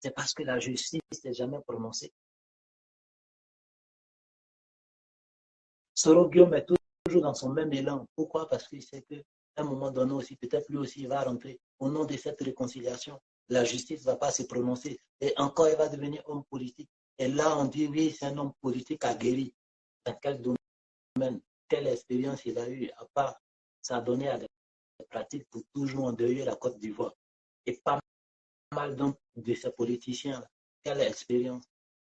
C'est parce que la justice n'est jamais prononcée. Soro Guillaume est toujours dans son même élan. Pourquoi? Parce qu'il sait qu'à un moment donné aussi, peut-être lui aussi, il va rentrer. Au nom de cette réconciliation, la justice ne va pas se prononcer. Et encore, il va devenir homme politique. Et là, on dit, oui, c'est un homme politique aguerri. Dans quel domaine, quelle expérience il a eu, à part s'adonner à des pratiques pour toujours endeuiller la Côte d'Ivoire. Et pas mal de ces politiciens, quelle expérience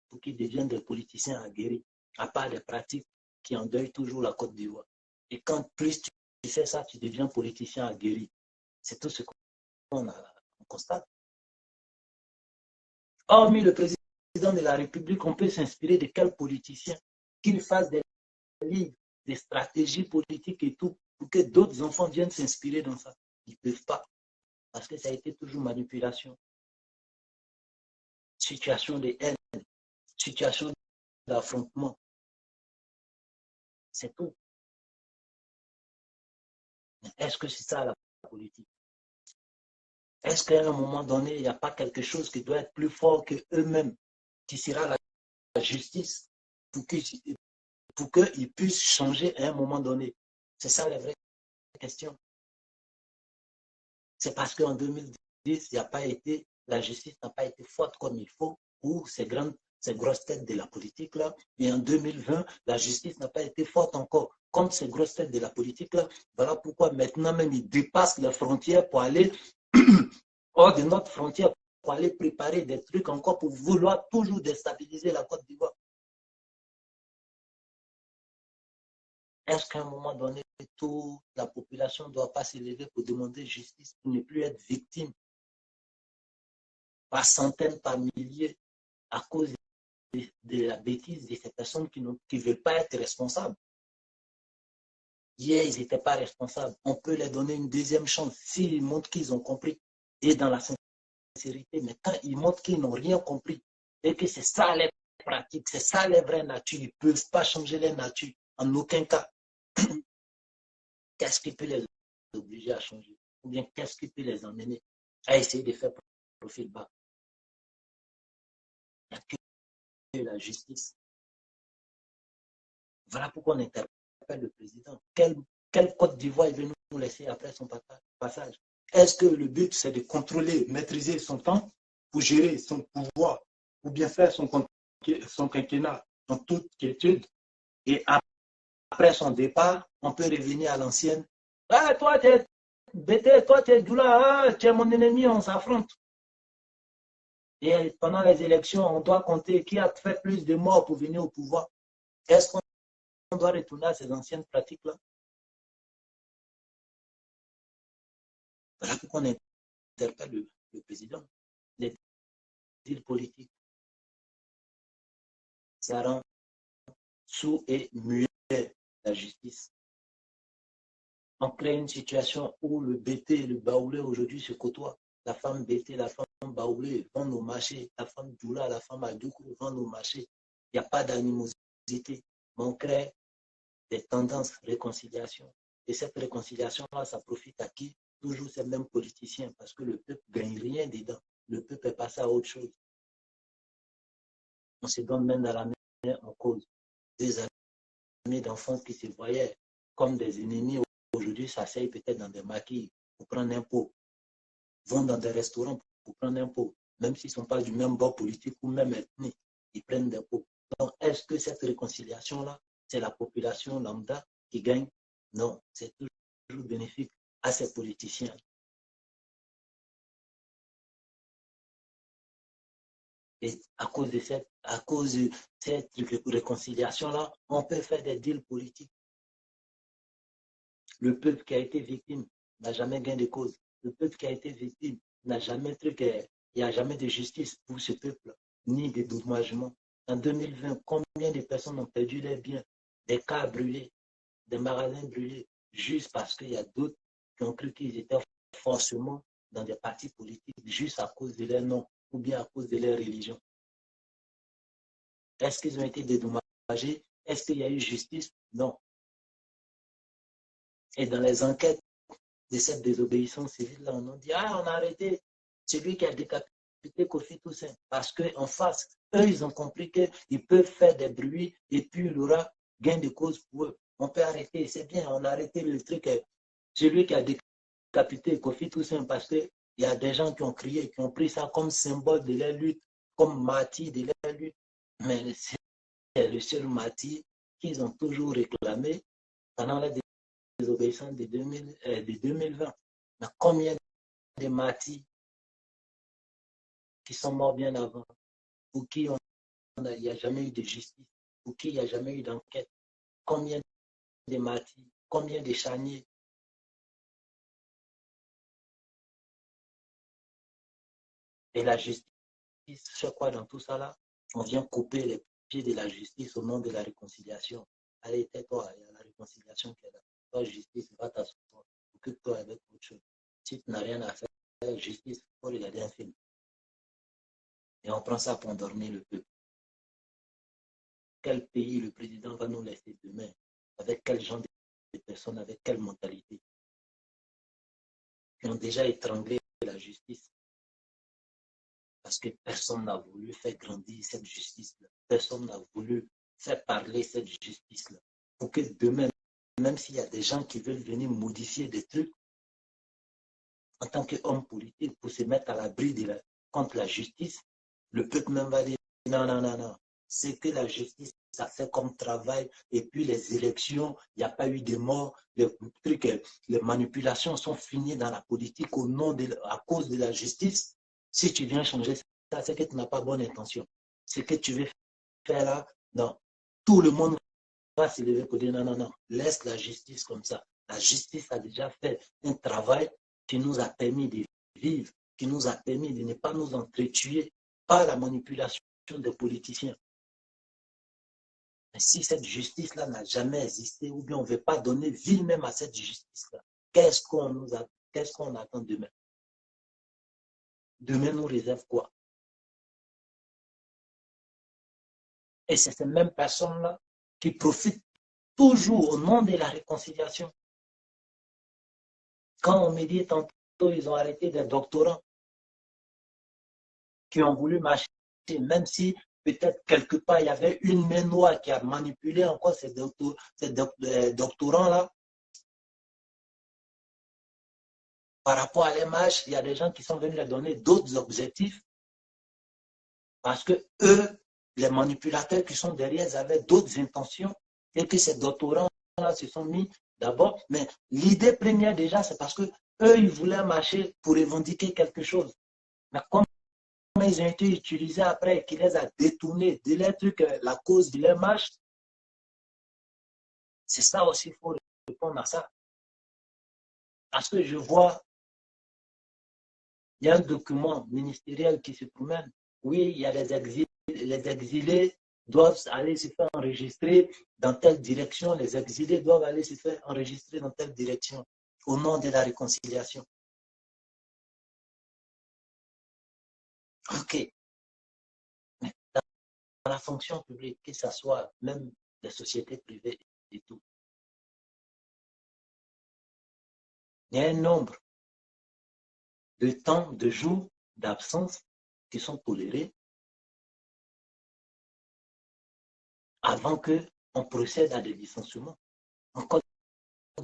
pour qu'ils deviennent des politiciens aguerris, à part des pratiques qui endeuillent toujours la Côte d'Ivoire. Et quand plus tu fais ça, tu deviens politicien aguerri. C'est tout ce qu'on constate. Hormis le président de la République, on peut s'inspirer de quel politicien qu'il fasse des livres, des stratégies politiques et tout, pour que d'autres enfants viennent s'inspirer dans ça. Ils ne peuvent pas, parce que ça a été toujours manipulation. Situation de haine, situation d'affrontement. C'est tout. Est-ce que c'est ça la politique? Est-ce qu'à un moment donné, il n'y a pas quelque chose qui doit être plus fort qu'eux-mêmes, qui sera la justice, pour qu'ils puissent changer à un moment donné? C'est ça la vraie question. C'est parce qu'en 2010, il n'y a pas été, la justice n'a pas été forte comme il faut pour ces grosses têtes de la politique là. Et en 2020, la justice n'a pas été forte encore contre ces grosses têtes de la politique là. Voilà pourquoi maintenant même ils dépassent les frontières pour aller hors de notre frontière, pour aller préparer des trucs encore pour vouloir toujours déstabiliser la Côte d'Ivoire. Est-ce qu'à un moment donné, toute la population ne doit pas s'élever pour demander justice, pour ne plus être victime par centaines, par milliers, à cause de la bêtise de ces personnes qui ne veulent pas être responsables? Hier, ils n'étaient pas responsables. On peut leur donner une deuxième chance s'ils montrent qu'ils ont compris et dans la sincérité. Mais quand ils montrent qu'ils n'ont rien compris et que c'est ça les pratiques, c'est ça les vraies natures, ils ne peuvent pas changer les natures en aucun cas. Qu'est-ce qui peut les obliger à changer? Ou bien qu'est-ce qui peut les emmener à essayer de faire profil bas? Il n'y a que la justice. Voilà pourquoi on interpelle le président. Quelle Côte d'Ivoire il veut nous laisser après son passage? Est-ce que le but, c'est de contrôler, maîtriser son temps pour gérer son pouvoir, ou bien faire son quinquennat en toute quiétude, et après son départ, on peut revenir à l'ancienne? Ah, toi, tu es bêté, toi, tu es Doula, tu es mon ennemi, on s'affronte. Et pendant les élections, on doit compter qui a fait plus de morts pour venir au pouvoir. Est-ce qu'on doit retourner à ces anciennes pratiques-là? Voilà pourquoi on interpelle le président. Les deals politiques, ça rend sous et muet la justice. On crée une situation où le BT et le baoulé aujourd'hui se côtoient. La femme BT, la femme baoulé vendent au marché. La femme Doula, la femme Adoukou vendent au marché. Il n'y a pas d'animosité. On crée des tendances de réconciliation. Et cette réconciliation-là, ça profite à qui? Toujours ces mêmes politiciens, parce que le peuple ne gagne rien dedans. Le peuple est passé à autre chose. On se donne main dans la main en cause. Des amis d'enfance qui se voyaient comme des ennemis, aujourd'hui s'asseyent peut-être dans des maquis pour prendre un pot, vont dans des restaurants pour prendre un pot, même s'ils ne sont pas du même bord politique ou même ethnique, ils prennent des pots. Donc, est-ce que cette réconciliation-là, c'est la population lambda qui gagne? Non, c'est toujours bénéfique à ces politiciens. Et à cause de cette réconciliation-là, on peut faire des deals politiques. Le peuple qui a été victime n'a jamais gain de cause. Le peuple qui a été victime n'a jamais il n'y a jamais de justice pour ce peuple, ni de dédommagement. En 2020, combien de personnes ont perdu leurs biens? Des cars brûlés, des magasins brûlés, juste parce qu'il y a d'autres qui ont cru qu'ils étaient forcément dans des partis politiques, juste à cause de leur nom ou bien à cause de leur religion. Est-ce qu'ils ont été dédommagés? Est-ce qu'il y a eu justice? Non. Et dans les enquêtes de cette désobéissance civile-là, on a dit, ah, on a arrêté celui qui a décapité Kofi Toussaint. Parce qu'en face, eux, ils ont compris qu'ils peuvent faire des bruits et puis il y aura gain de cause pour eux. On peut arrêter, c'est bien, on a arrêté le truc, celui qui a décapité Kofi Toussaint, parce qu'il y a des gens qui ont crié, qui ont pris ça comme symbole de leur lutte, comme martyr de leur lutte. Mais c'est le seul martyr qu'ils ont toujours réclamé pendant la désobéissance de 2020. Mais combien de martyrs qui sont morts bien avant, pour qui il n'y a jamais eu de justice, pour qui il n'y a jamais eu d'enquête? Combien de martyrs, combien de charniers? Et la justice, c'est quoi dans tout ça là? On vient couper les pieds de la justice au nom de la réconciliation. Allez, tais-toi, il y a la réconciliation qui est là. Toi, justice, va t'asseoir. Occupe-toi avec autre chose. Si tu n'as rien à faire, justice, il faut regarder un film. Et on prend ça pour endormir le peuple. Quel pays le président va nous laisser demain? Avec quel genre de personnes, avec quelle mentalité? Qui ont déjà étranglé la justice. Parce que personne n'a voulu faire grandir cette justice-là. Personne n'a voulu faire parler cette justice-là. Pour que demain, même s'il y a des gens qui veulent venir modifier des trucs, en tant qu'homme politique, pour se mettre à l'abri contre la justice, le peuple même va dire non, non, non, non. C'est que la justice, ça fait comme travail, et puis les élections, il n'y a pas eu de morts, les trucs, les manipulations sont finies dans la politique à cause de la justice. Si tu viens changer ça, c'est que tu n'as pas bonne intention. Ce que tu veux faire là, non. Tout le monde va se lever pour dire non, non, non, laisse la justice comme ça. La justice a déjà fait un travail qui nous a permis de vivre, qui nous a permis de ne pas nous entretuer par la manipulation des politiciens. Mais si cette justice-là n'a jamais existé, ou bien on ne veut pas donner vie même à cette justice-là, qu'est-ce qu'on attend demain? Demain nous réserve quoi? Et c'est ces mêmes personnes-là qui profitent toujours au nom de la réconciliation. Quand on me dit tantôt, ils ont arrêté des doctorants qui ont voulu marcher, même si peut-être quelque part il y avait une main noire qui a manipulé encore ces doctorants-là. Par rapport à l'image, il y a des gens qui sont venus leur donner d'autres objectifs parce que eux, les manipulateurs qui sont derrière, avaient d'autres intentions et que ces doctorants-là se sont mis d'abord. Mais l'idée première déjà, c'est parce que eux, ils voulaient marcher pour revendiquer quelque chose. Mais comme ils ont été utilisés après, qui les a détournés de leur truc, la cause de leur marche, c'est ça aussi, il faut répondre à ça. Parce que je vois, il y a un document ministériel qui se promène. Oui, il y a les exilés doivent aller se faire enregistrer dans telle direction, les exilés doivent aller se faire enregistrer dans telle direction, au nom de la réconciliation. Ok. Mais dans la fonction publique, que ce soit même des sociétés privées et tout, il y a un nombre de temps, de jours d'absence qui sont tolérés avant qu'on procède à des licenciements. En Côte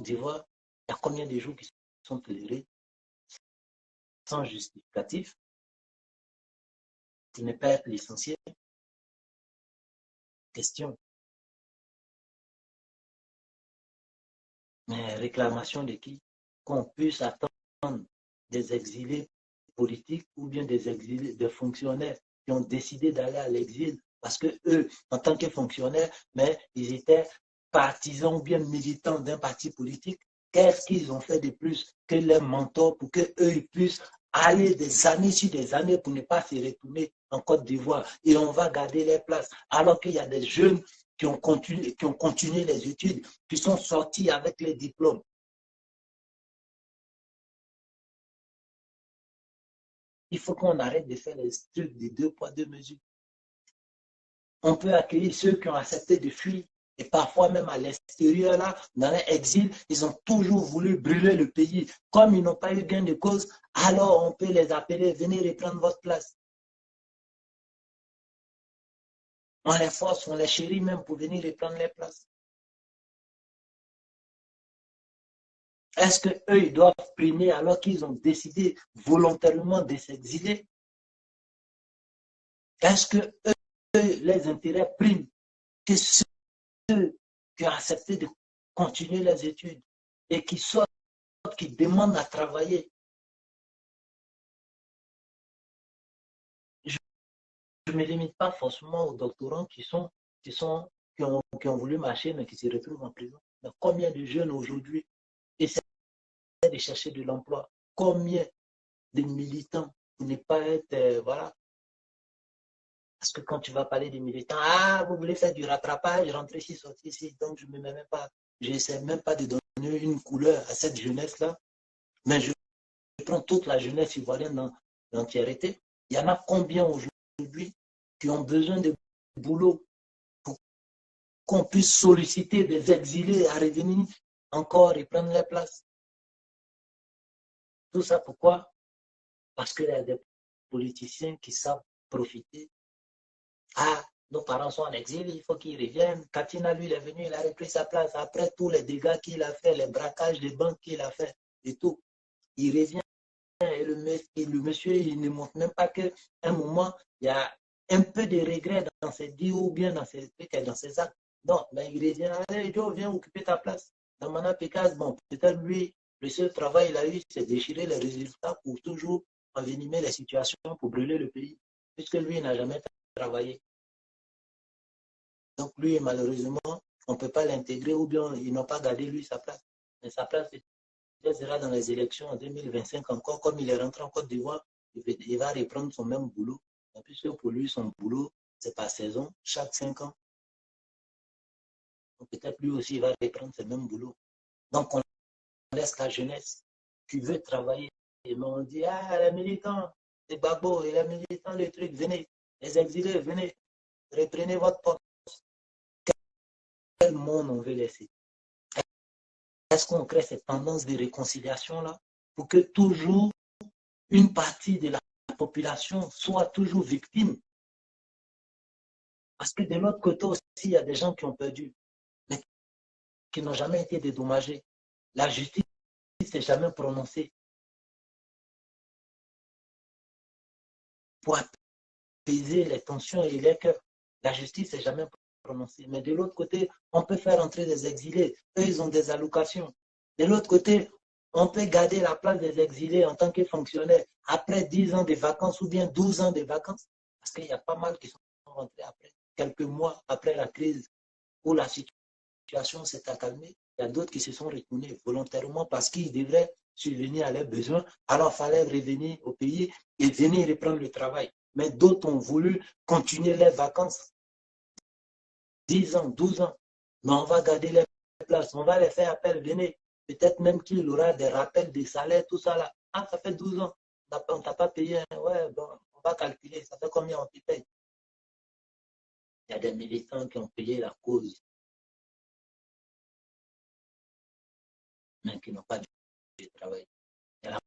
d'Ivoire, il y a combien de jours qui sont tolérés sans justificatif pour ne pas être licencié? Question. Mais réclamation de qui? Qu'on puisse attendre des exilés politiques ou bien des exilés, des fonctionnaires qui ont décidé d'aller à l'exil parce que eux, en tant que fonctionnaires, mais ils étaient partisans ou bien militants d'un parti politique. Qu'est-ce qu'ils ont fait de plus que leurs mentors pour qu'eux, ils puissent aller des années sur des années pour ne pas se retourner en Côte d'Ivoire et on va garder les places alors qu'il y a des jeunes qui ont continué les études, qui sont sortis avec les diplômes. Il faut qu'on arrête de faire les trucs de deux poids, deux mesures. On peut accueillir ceux qui ont accepté de fuir. Et parfois même à l'extérieur, là, dans l'exil, ils ont toujours voulu brûler le pays. Comme ils n'ont pas eu gain de cause, alors on peut les appeler, venez reprendre votre place. On les force, on les chérit même pour venir reprendre les places. Est-ce qu'eux, ils doivent primer alors qu'ils ont décidé volontairement de s'exiler? Est-ce que eux, les intérêts priment que ceux qui ont accepté de continuer les études et qui sortent, qui demandent à travailler? Je ne me limite pas forcément aux doctorants qui ont voulu marcher mais qui se retrouvent en prison. Mais combien de jeunes aujourd'hui essaient de chercher de l'emploi? Combien de militants pour ne pas être, voilà. Parce que quand tu vas parler des militants, ah, vous voulez faire du rattrapage, rentrer ici, sortir ici, donc je ne me mets même pas, je n'essaie même pas de donner une couleur à cette jeunesse-là, mais je prends toute la jeunesse ivoirienne dans l'entièreté. Il y en a combien aujourd'hui qui ont besoin de boulot pour qu'on puisse solliciter des exilés à revenir encore et prendre leur place. Tout ça pourquoi? Parce qu'il y a des politiciens qui savent profiter. Ah, nos parents sont en exil, il faut qu'ils reviennent. Katina, lui, il est venu, il a repris sa place. Après tous les dégâts qu'il a fait, les braquages des banques qu'il a fait et tout, il revient. Et le monsieur, il ne montre même pas qu'à un moment, il y a un peu de regret dans ses dits ou bien dans ses trucs, dans ses actes. Non, mais il revient, allez, Joe, viens occuper ta place. Dans Mana Pécase, bon, peut-être lui, le seul travail qu'il a eu, c'est déchirer les résultats pour toujours envenimer les situations, pour brûler le pays, puisque lui, il n'a jamais travaillé. Donc lui, malheureusement, on ne peut pas l'intégrer ou bien ils n'ont pas gardé lui sa place. Mais sa place sera dans les élections en 2025 encore, comme il est rentré en Côte d'Ivoire, il va reprendre son même boulot. Puisque pour lui, son boulot, c'est par saison, chaque 5 ans. Donc peut-être lui aussi, il va reprendre ce même boulot. Donc on laisse la jeunesse qui veut travailler. Et on dit, ah, les militants, c'est Gbagbo, et les militants, les trucs, venez, les exilés, venez, reprenez votre poste. Quel monde on veut laisser? Est-ce qu'on crée cette tendance de réconciliation-là pour que toujours une partie de la population soit toujours victime? Parce que de l'autre côté aussi, il y a des gens qui ont perdu, mais qui n'ont jamais été dédommagés. La justice ne s'est jamais prononcée pour apaiser les tensions et les cœurs. La justice ne s'est jamais prononcée. Mais de l'autre côté, on peut faire entrer des exilés. Eux, ils ont des allocations. De l'autre côté, on peut garder la place des exilés en tant que fonctionnaires après 10 ans de vacances ou bien 12 ans de vacances. Parce qu'il y a pas mal qui sont rentrés après, quelques mois après la crise où la situation s'est accalmée. Il y a d'autres qui se sont retournés volontairement parce qu'ils devraient subvenir à leurs besoins. Alors, il fallait revenir au pays et venir reprendre le travail. Mais d'autres ont voulu continuer leurs vacances. 10 ans, 12 ans. Mais on va garder les places, on va les faire appel, venez. Peut-être même qu'il aura des rappels des salaires, tout ça là. Ah, ça fait 12 ans, on ne t'a pas payé. Ouais, bon, on va calculer, ça fait combien on te paye? Il y a des militants qui ont payé la cause, mais qui n'ont pas de travail. Il y a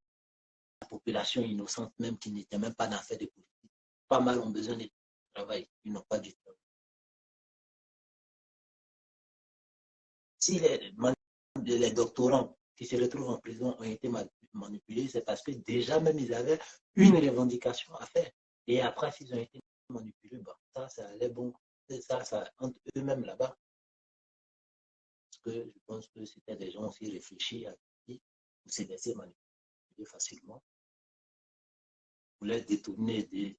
la population innocente même qui n'était même pas dans fait de politique. Pas mal ont besoin de travail, ils n'ont pas du travail. Si les doctorants qui se retrouvent en prison ont été manipulés, c'est parce que déjà même ils avaient une revendication à faire. Et après, s'ils ont été manipulés, bah, ça allait bon. Ça entre eux-mêmes là-bas. Parce que je pense que c'était des gens aussi réfléchis à qui pour se laisser manipuler facilement, pour les détourner de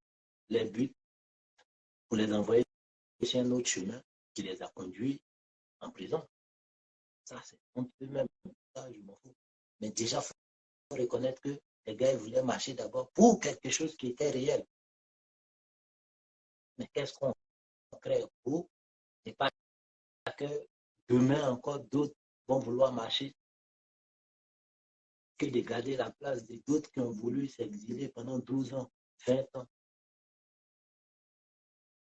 les buts, pour les envoyer sur un autre chemin qui les a conduits en prison. Ça, c'est entre eux-mêmes. Ça, je m'en fous. Mais déjà, il faut reconnaître que les gars ils voulaient marcher d'abord pour quelque chose qui était réel. Mais qu'est-ce qu'on crée pour? C'est pas que demain encore d'autres vont vouloir marcher que de garder la place de d'autres qui ont voulu s'exiler pendant 12 ans, 20 ans.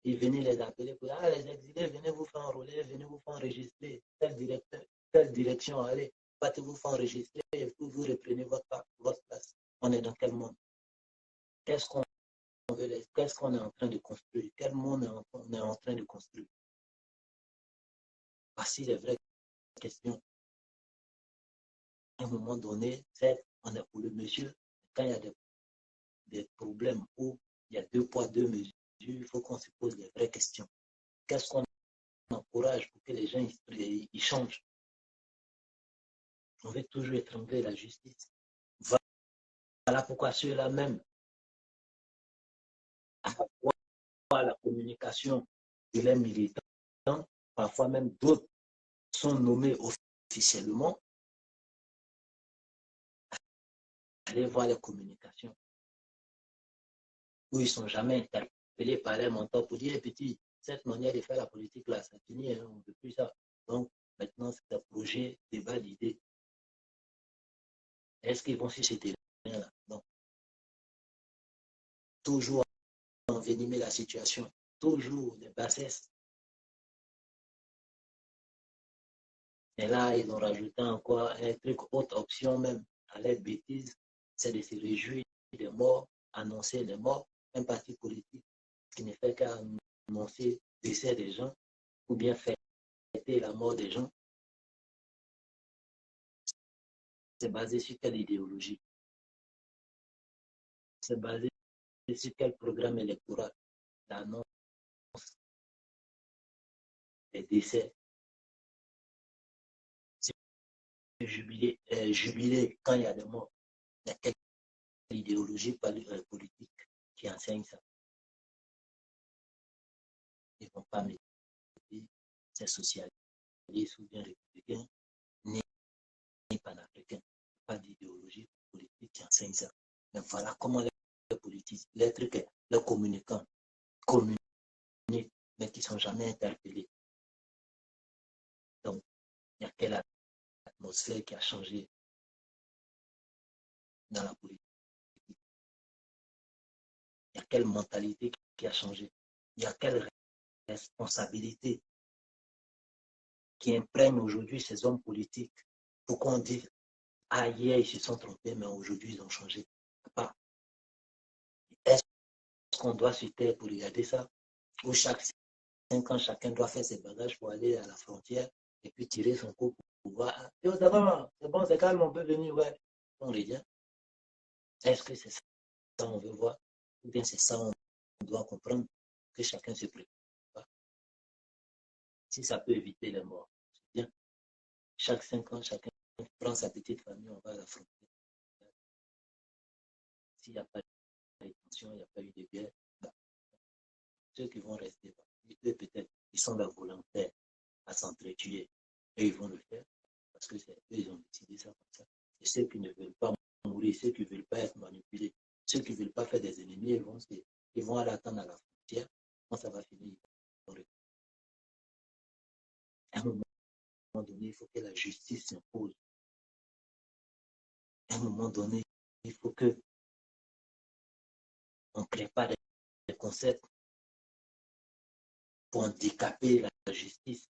Ils venaient les appeler pour ah, les exilés, venez vous faire enrôler, venez vous faire enregistrer, tel directeur, telle direction, allez, partez-vous faire enregistrer et puis vous reprenez votre place. On est dans quel monde? Qu'est-ce qu'on qu'est-ce qu'on est en train de construire? Quel monde on est en train de construire? Voici les vraies questions. À un moment donné, certes, on est pour le monsieur. Quand il y a des problèmes où il y a deux poids, deux mesures, il faut qu'on se pose les vraies questions. Qu'est-ce qu'on encourage pour que les gens ils changent? On veut toujours étrangler la justice. Voilà pourquoi ceux-là même, à la communication de les militants, parfois même d'autres sont nommés officiellement. Allez voir les communications où ils ne sont jamais interpellés interpellé par les mentors pour dire, petit, cette manière de faire la politique là, ça finit, hein, on ne veut plus ça. Donc, maintenant, c'est un projet, débat d'idées. Est-ce qu'ils vont sur ce terrain-là? Non. Toujours envenimer la situation, toujours des bassesses. Et là, ils ont rajouté encore un truc, autre option même, à l'aide bêtise, c'est de se réjouir des morts, annoncer les morts, un parti politique qui ne fait qu'annoncer le décès des gens, ou bien fêter la mort des gens. C'est basé sur quelle idéologie? C'est basé sur quel programme électoral? L'annonce des décès. C'est jubilé quand il y a des morts. Il y a quelle idéologie politique qui enseigne ça? Ils ne vont pas mettre c'est socialiste ou bien républicain, ni panafricain. Pas d'idéologie politique qui enseigne ça. Mais voilà comment les politiques, les trucs, les communicants communiquent, mais qui ne sont jamais interpellés. Donc, il y a quelle atmosphère qui a changé dans la politique? Il y a quelle mentalité qui a changé? Il y a quelle responsabilité qui imprègne aujourd'hui ces hommes politiques? Pourquoi on dit, ah, hier, ils se sont trompés, mais aujourd'hui, ils ont changé? Pas. Est-ce qu'on doit se taire pour regarder ça? Ou chaque 5 ans, chacun doit faire ses bagages pour aller à la frontière et puis tirer son coup pour voir. C'est bon, c'est calme, on peut venir, ouais. On revient. Est-ce que c'est ça qu'on veut voir? Ou bien c'est ça qu'on doit comprendre que chacun se prépare? Si ça peut éviter les morts, c'est bien. Chaque 5 ans, chacun prend sa petite famille, on va à la frontière. S'il n'y a pas de tension, il n'y a pas eu de guerre, bah, ceux qui vont rester, bah, eux peut-être, ils sont là volontaires à s'entretuer. Et ils vont le faire parce que c'est eux, ils ont décidé ça comme ça. Et ceux qui ne veulent pas mourir, ceux qui ne veulent pas être manipulés, ceux qui ne veulent pas faire des ennemis, ils vont aller attendre à la frontière. Quand ça va finir, à un moment donné, il faut que la justice s'impose. À un moment donné, il faut que on prépare des concepts pour handicaper la justice,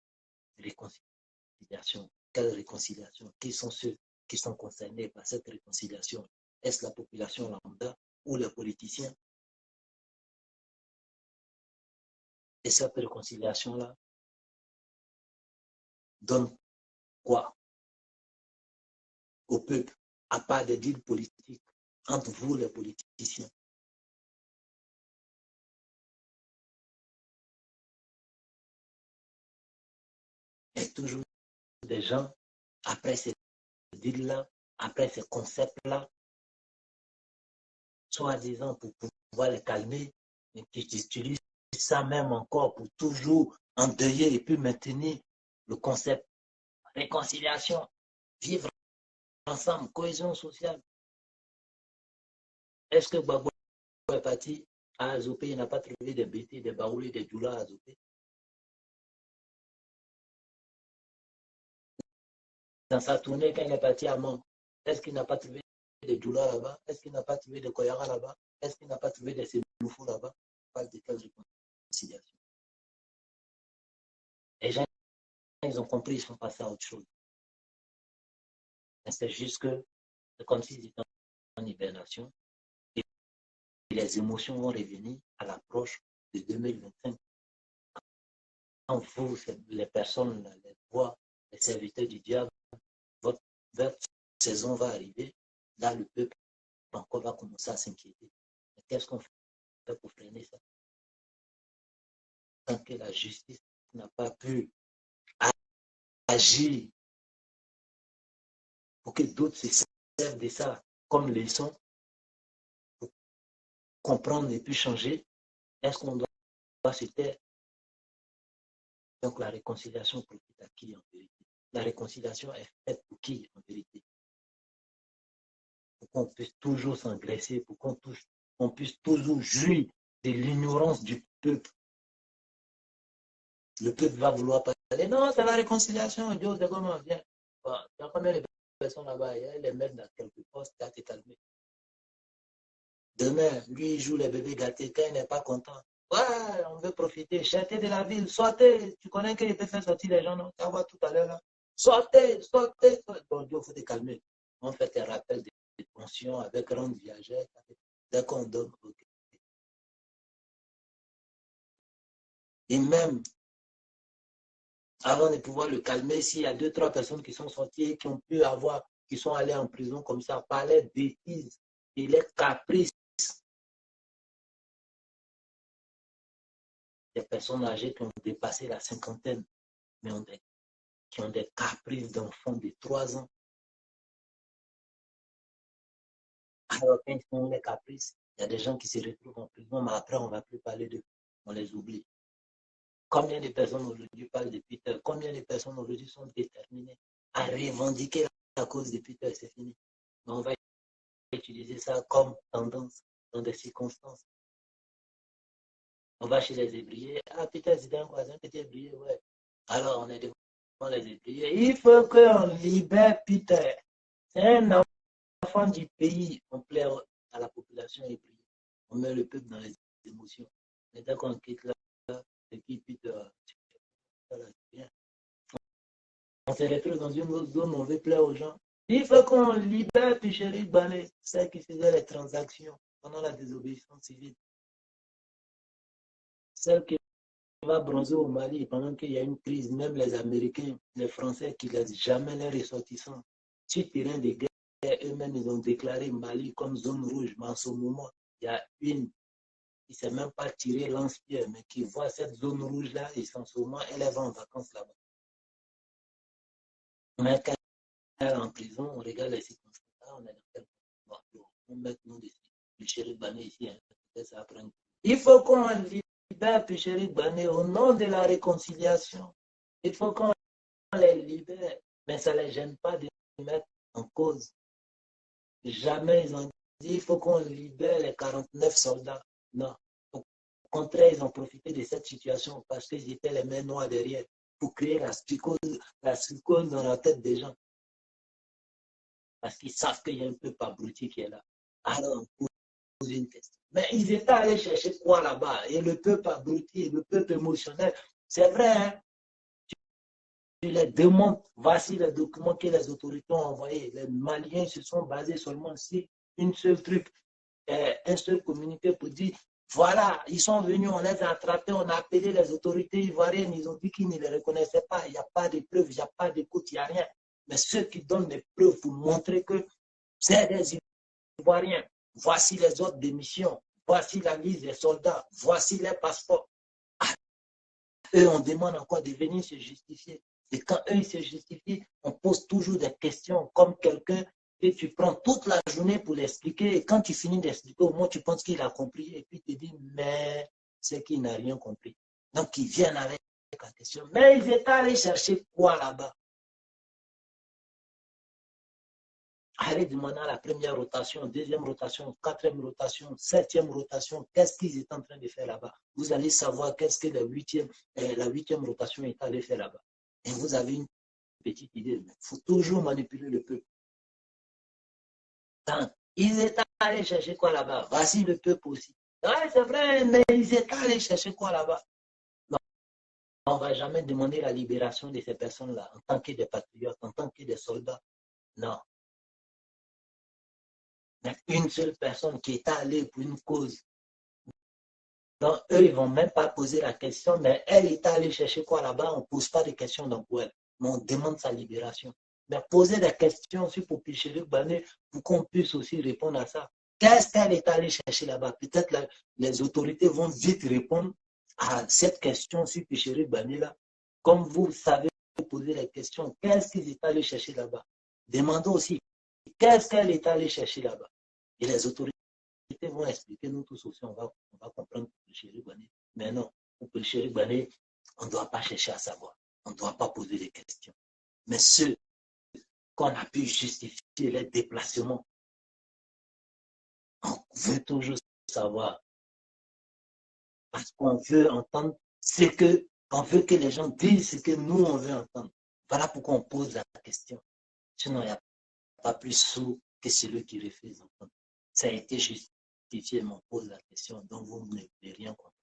réconciliation. Quelle réconciliation? Qui sont ceux qui sont concernés par cette réconciliation? Est-ce la population lambda ou les politiciens? Et cette réconciliation-là donne quoi au peuple, à part des deals politiques entre vous, les politiciens? Et toujours des gens, après ces deals-là, après ces concepts-là, soi-disant pour pouvoir les calmer, et qui utilisent ça même encore pour toujours endeuiller et puis maintenir le concept réconciliation, vivre ensemble, cohésion sociale. Est-ce que Gbagbo est parti à Azopé, il n'a pas trouvé des bêtises, des baoulés, des doulas à Azopé? Dans sa tournée, quand il est parti à Mont, est-ce qu'il n'a pas trouvé des doulas là-bas? Est-ce qu'il n'a pas trouvé des Koyara là-bas? Est-ce qu'il n'a pas trouvé des Sénoufou là-bas? Pas de quelle réconciliation. Les gens, ils ont compris, ils sont passés à autre chose. C'est juste que c'est comme s'ils étaient en hibernation et les émotions vont revenir à l'approche de 2025. Quand vous, les personnes, les voix, les serviteurs du diable, votre saison va arriver, là, le peuple encore va commencer à s'inquiéter. Qu'est-ce qu'on fait pour freiner ça? Tant que la justice n'a pas pu agir pour que d'autres se servent de ça comme leçon pour comprendre et puis changer, est-ce qu'on doit se taire? Donc la réconciliation profite à qui en vérité? La réconciliation est faite pour qui en vérité? Pour qu'on puisse toujours s'engraisser, pour qu'on puisse toujours jouir de l'ignorance du peuple. Le peuple va vouloir parler. Non, c'est la réconciliation. Dieu, c'est comment? Viens. Bon, il y a combien de personnes là-bas? Il les mettre dans quelques postes, tu as te calmer. Demain, lui, il joue les bébés gâtés. Quand il n'est pas content, ouais, on veut profiter. Cherchez de la ville. Sortez. Tu connais qu'il peut faire sortir les gens, non? Tu vas voir tout à l'heure là. Sortez, sortez. Bon, Dieu, il faut te calmer. On fait des rappels de pension avec rente viagère. Dès qu'on donne, ok. Et même, avant de pouvoir le calmer, s'il y a 2, 3 personnes qui sont sorties et qui ont pu avoir, qui sont allées en prison comme ça, par les bêtises et les caprices des personnes âgées qui ont dépassé la cinquantaine, mais qui ont des caprices d'enfants de 3 ans. Alors, quand ils font les caprices, il y a des gens qui se retrouvent en prison, mais après, on ne va plus parler d'eux. On les oublie. Combien de personnes aujourd'hui parlent de Peter? Combien de personnes aujourd'hui sont déterminées à revendiquer la cause de Peter? C'est fini. Mais on va utiliser ça comme tendance dans des circonstances. On va chez les ébriers. Ah, Peter, c'était un voisin, petit ébrier, ouais. Alors, on est devant les ébriers. Il faut qu'on libère Peter. C'est un enfant du pays. On plaît à la population ébriée. On met le peuple dans les émotions. Mais dès qu'on quitte là, et puis Peter, on se retrouve dans une autre zone, on veut plaire aux gens. Il faut qu'on libère Picheri Bané, celle qui faisait les transactions pendant la désobéissance civile. Celle qui va bronzer au Mali pendant qu'il y a une crise, même les Américains, les Français qui ne laissent jamais les ressortissants. Sur terrain de guerre, eux-mêmes, ils ont déclaré Mali comme zone rouge. Mais en ce moment, il y a une qui ne sait même pas tirer lance-pierre, mais qui voit cette zone rouge-là, et en ce moment, elle va en vacances là-bas. Mais quand elle est en prison, on regarde les circonstances. On est dans quel on met nous dessus. Picheri Bané ici, hein, ça apprend. Il faut qu'on libère Picheri Bané au nom de la réconciliation. Il faut qu'on les libère, mais ça ne les gêne pas de les mettre en cause. Jamais ils ont dit il faut qu'on libère les 49 soldats. Non. Au contraire, ils ont profité de cette situation parce qu'ils étaient les mains noires derrière pour créer la psychose dans la tête des gens. Parce qu'ils savent qu'il y a un peuple abruti qui est là. Alors, on pose une question. Mais ils étaient allés chercher quoi là-bas? Et le peuple abruti, le peuple émotionnel, c'est vrai, hein? Tu les demandes, voici les documents que les autorités ont envoyés. Les Maliens se sont basés seulement sur une seule truc, un seul communiqué pour dire, voilà, ils sont venus, on les a attrapés, on a appelé les autorités ivoiriennes, ils ont dit qu'ils ne les reconnaissaient pas, il n'y a pas de preuves, il n'y a pas d'écoute, il n'y a rien. Mais ceux qui donnent les preuves pour montrer que c'est des Ivoiriens, voici les ordres de mission, voici la liste des soldats, voici les passeports. Ah, eux, on demande encore de venir se justifier. Et quand eux, ils se justifient, on pose toujours des questions comme quelqu'un et tu prends toute la journée pour l'expliquer. Et quand tu finis d'expliquer, au moins tu penses qu'il a compris. Et puis tu te dis, mais c'est qu'il n'a rien compris. Donc, ils viennent avec la question. Mais ils étaient allés chercher quoi là-bas? Allez demander à la première rotation, deuxième rotation, quatrième rotation, septième rotation, qu'est-ce qu'ils étaient en train de faire là-bas? Vous allez savoir qu'est-ce que la huitième rotation est allée faire là-bas. Et vous avez une petite idée. Il faut toujours manipuler le peuple. Donc, ils étaient allés chercher quoi là-bas? Voici le peuple aussi. Ouais, c'est vrai, mais ils étaient allés chercher quoi là-bas? Non, on ne va jamais demander la libération de ces personnes-là en tant que des patriotes, en tant que des soldats. Non. Mais une seule personne qui est allée pour une cause. Donc, eux, ils ne vont même pas poser la question, mais elle est allée chercher quoi là-bas? On ne pose pas de questions donc pour elle, mais on demande sa libération. Mais poser des questions sur Popichelu Bané pour qu'on puisse aussi répondre à ça. Qu'est-ce qu'elle est allée chercher là-bas? Peut-être les autorités vont vite répondre à cette question sur Pichelu Bané là. Comme vous savez poser les questions, qu'est-ce qu'ils est allés chercher là-bas? Demandons aussi, qu'est-ce qu'elle est allée chercher là-bas? Et les autorités vont expliquer, nous tous aussi, on va comprendre pour le chéri Bané. Mais non, pour le chéri Bané, on ne doit pas chercher à savoir. On ne doit pas poser des questions. Mais ceux qu'on a pu justifier les déplacements, on veut toujours savoir Parce qu'on veut entendre ce que, on veut que les gens disent ce que nous, on veut entendre. Voilà pourquoi on pose la question. Sinon, il n'y a pas plus sourd que celui qui refuse d'entendre. Ça a été justifié, mais on pose la question, donc vous ne pouvez rien comprendre.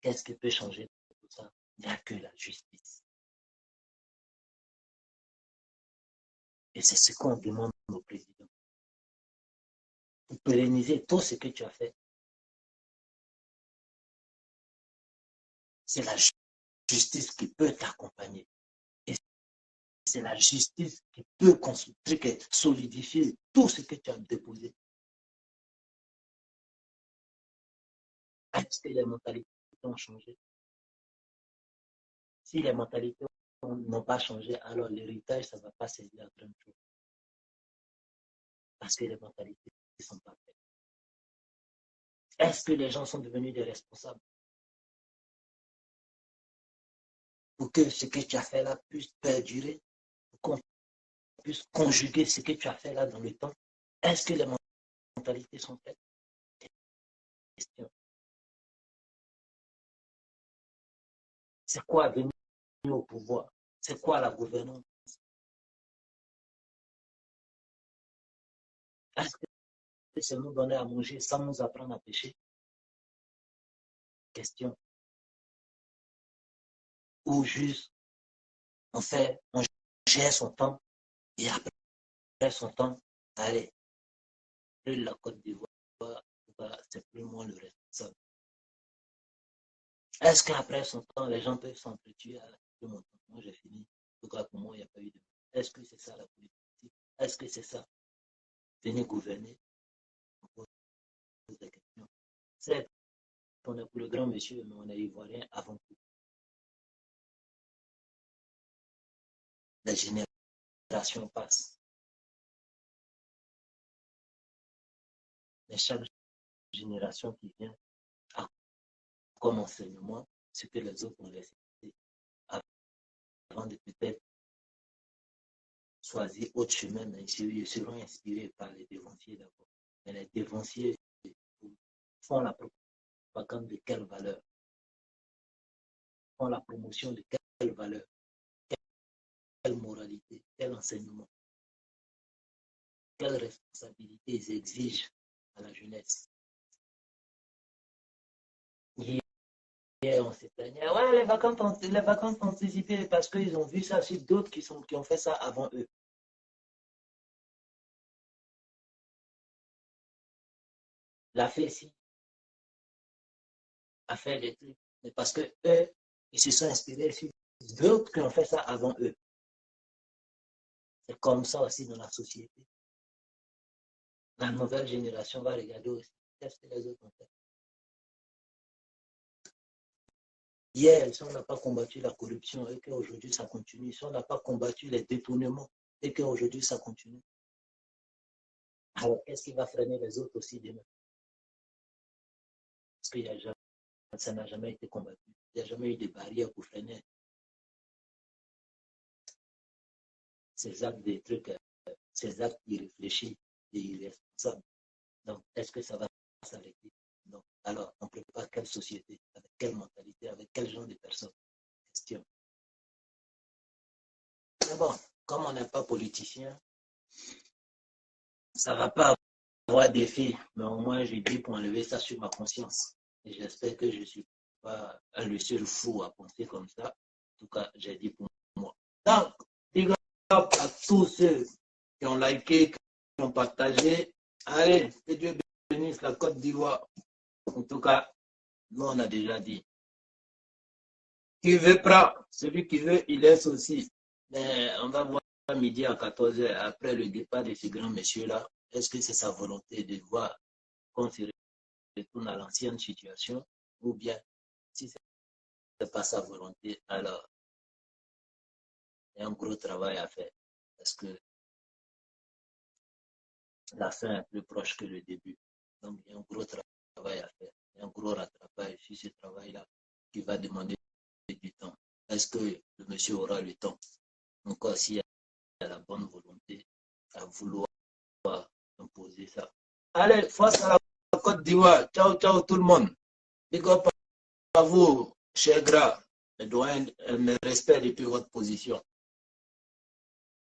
Qu'est-ce qui peut changer tout ça? Il n'y a que la justice. Et c'est ce qu'on demande au président. Pour pérenniser tout ce que tu as fait, c'est la justice qui peut t'accompagner. Et c'est la justice qui peut construire, solidifier tout ce que tu as déposé. Est-ce que les mentalités ont changé? Si les mentalités n'ont pas changé, alors l'héritage, ça ne va pas servir à grand chose. Parce que les mentalités ne sont pas faites. Est-ce que les gens sont devenus des responsables pour que ce que tu as fait là puisse perdurer, pour qu'on puisse conjuguer ce que tu as fait là dans le temps? Est-ce que les mentalités sont faites? C'est quoi venir au pouvoir? C'est quoi la gouvernance? Est-ce que c'est nous donner à manger sans nous apprendre à pêcher? Question. Ou juste, on gère son temps et après son temps, allez, plus la Côte d'Ivoire, c'est plus moi le responsable. Est-ce qu'après son temps, les gens peuvent s'entretuer à mon temps? Moi, j'ai fini. En tout cas, pour moi, il n'y a pas eu de. Est-ce que c'est ça la politique? Est-ce que c'est ça? Venir gouverner? On pose des questions. C'est on est pour le grand monsieur, mais on est ivoirien avant tout. La génération passe. Mais chaque génération qui vient a comme enseignement ce que les autres ont laissé avant de peut-être choisir autre chemin, mais ils seront inspirés par les dévanciers d'abord. Mais les dévanciers font la propagande de quelle valeur? Font la promotion de quelle valeur? Quelle moralité? Quel enseignement? Quelle responsabilité ils exigent à la jeunesse? Hier, on s'est plaigné, ouais, les vacances anticipées, parce qu'ils ont vu ça sur d'autres qui ont fait ça avant eux. La fesse a fait des trucs, mais parce que eux, ils se sont inspirés sur d'autres qui ont fait ça avant eux. C'est comme ça aussi dans la société. La nouvelle génération va regarder aussi qu'est-ce que les autres ont fait. Hier, si on n'a pas combattu la corruption et qu'aujourd'hui ça continue, si on n'a pas combattu les détournements et qu'aujourd'hui ça continue, alors qu'est-ce qui va freiner les autres aussi demain? Parce qu'il y a jamais, ça n'a jamais été combattu. Il n'y a jamais eu de barrière pour freiner ces actes des trucs, ces actes irréfléchis et irresponsables. Donc, est-ce que ça va s'arrêter? Donc, alors, on prépare quelle société, avec quelle mentalité, avec quel genre de personnes? Question. Mais bon, comme on n'est pas politicien, ça ne va pas avoir d'effet, mais au moins, je dis pour enlever ça sur ma conscience. Et j'espère que je ne suis pas le seul fou à penser comme ça. En tout cas, j'ai dit pour moi. Donc, big up à tous ceux qui ont liké, qui ont partagé. Allez, que Dieu bénisse la Côte d'Ivoire. En tout cas, nous, on a déjà dit. Qui veut prend, celui qui veut, il laisse aussi. Mais on va voir midi à 14h, après le départ de ce grand monsieur-là, est-ce que c'est sa volonté de voir qu'on se retourne à l'ancienne situation, ou bien si ce n'est pas sa volonté, alors il y a un gros travail à faire. Parce que la fin est plus proche que le début. Donc il y a un gros travail à faire. Il y a un gros rattrapage sur ce travail-là qui va demander du temps. Est-ce que le monsieur aura le temps? Encore s'il y a la bonne volonté à vouloir imposer ça. Allez, face à la Côte d'Ivoire. Ciao, ciao tout le monde. Big up à vous, cher gras. Le doyen me respecte depuis votre position.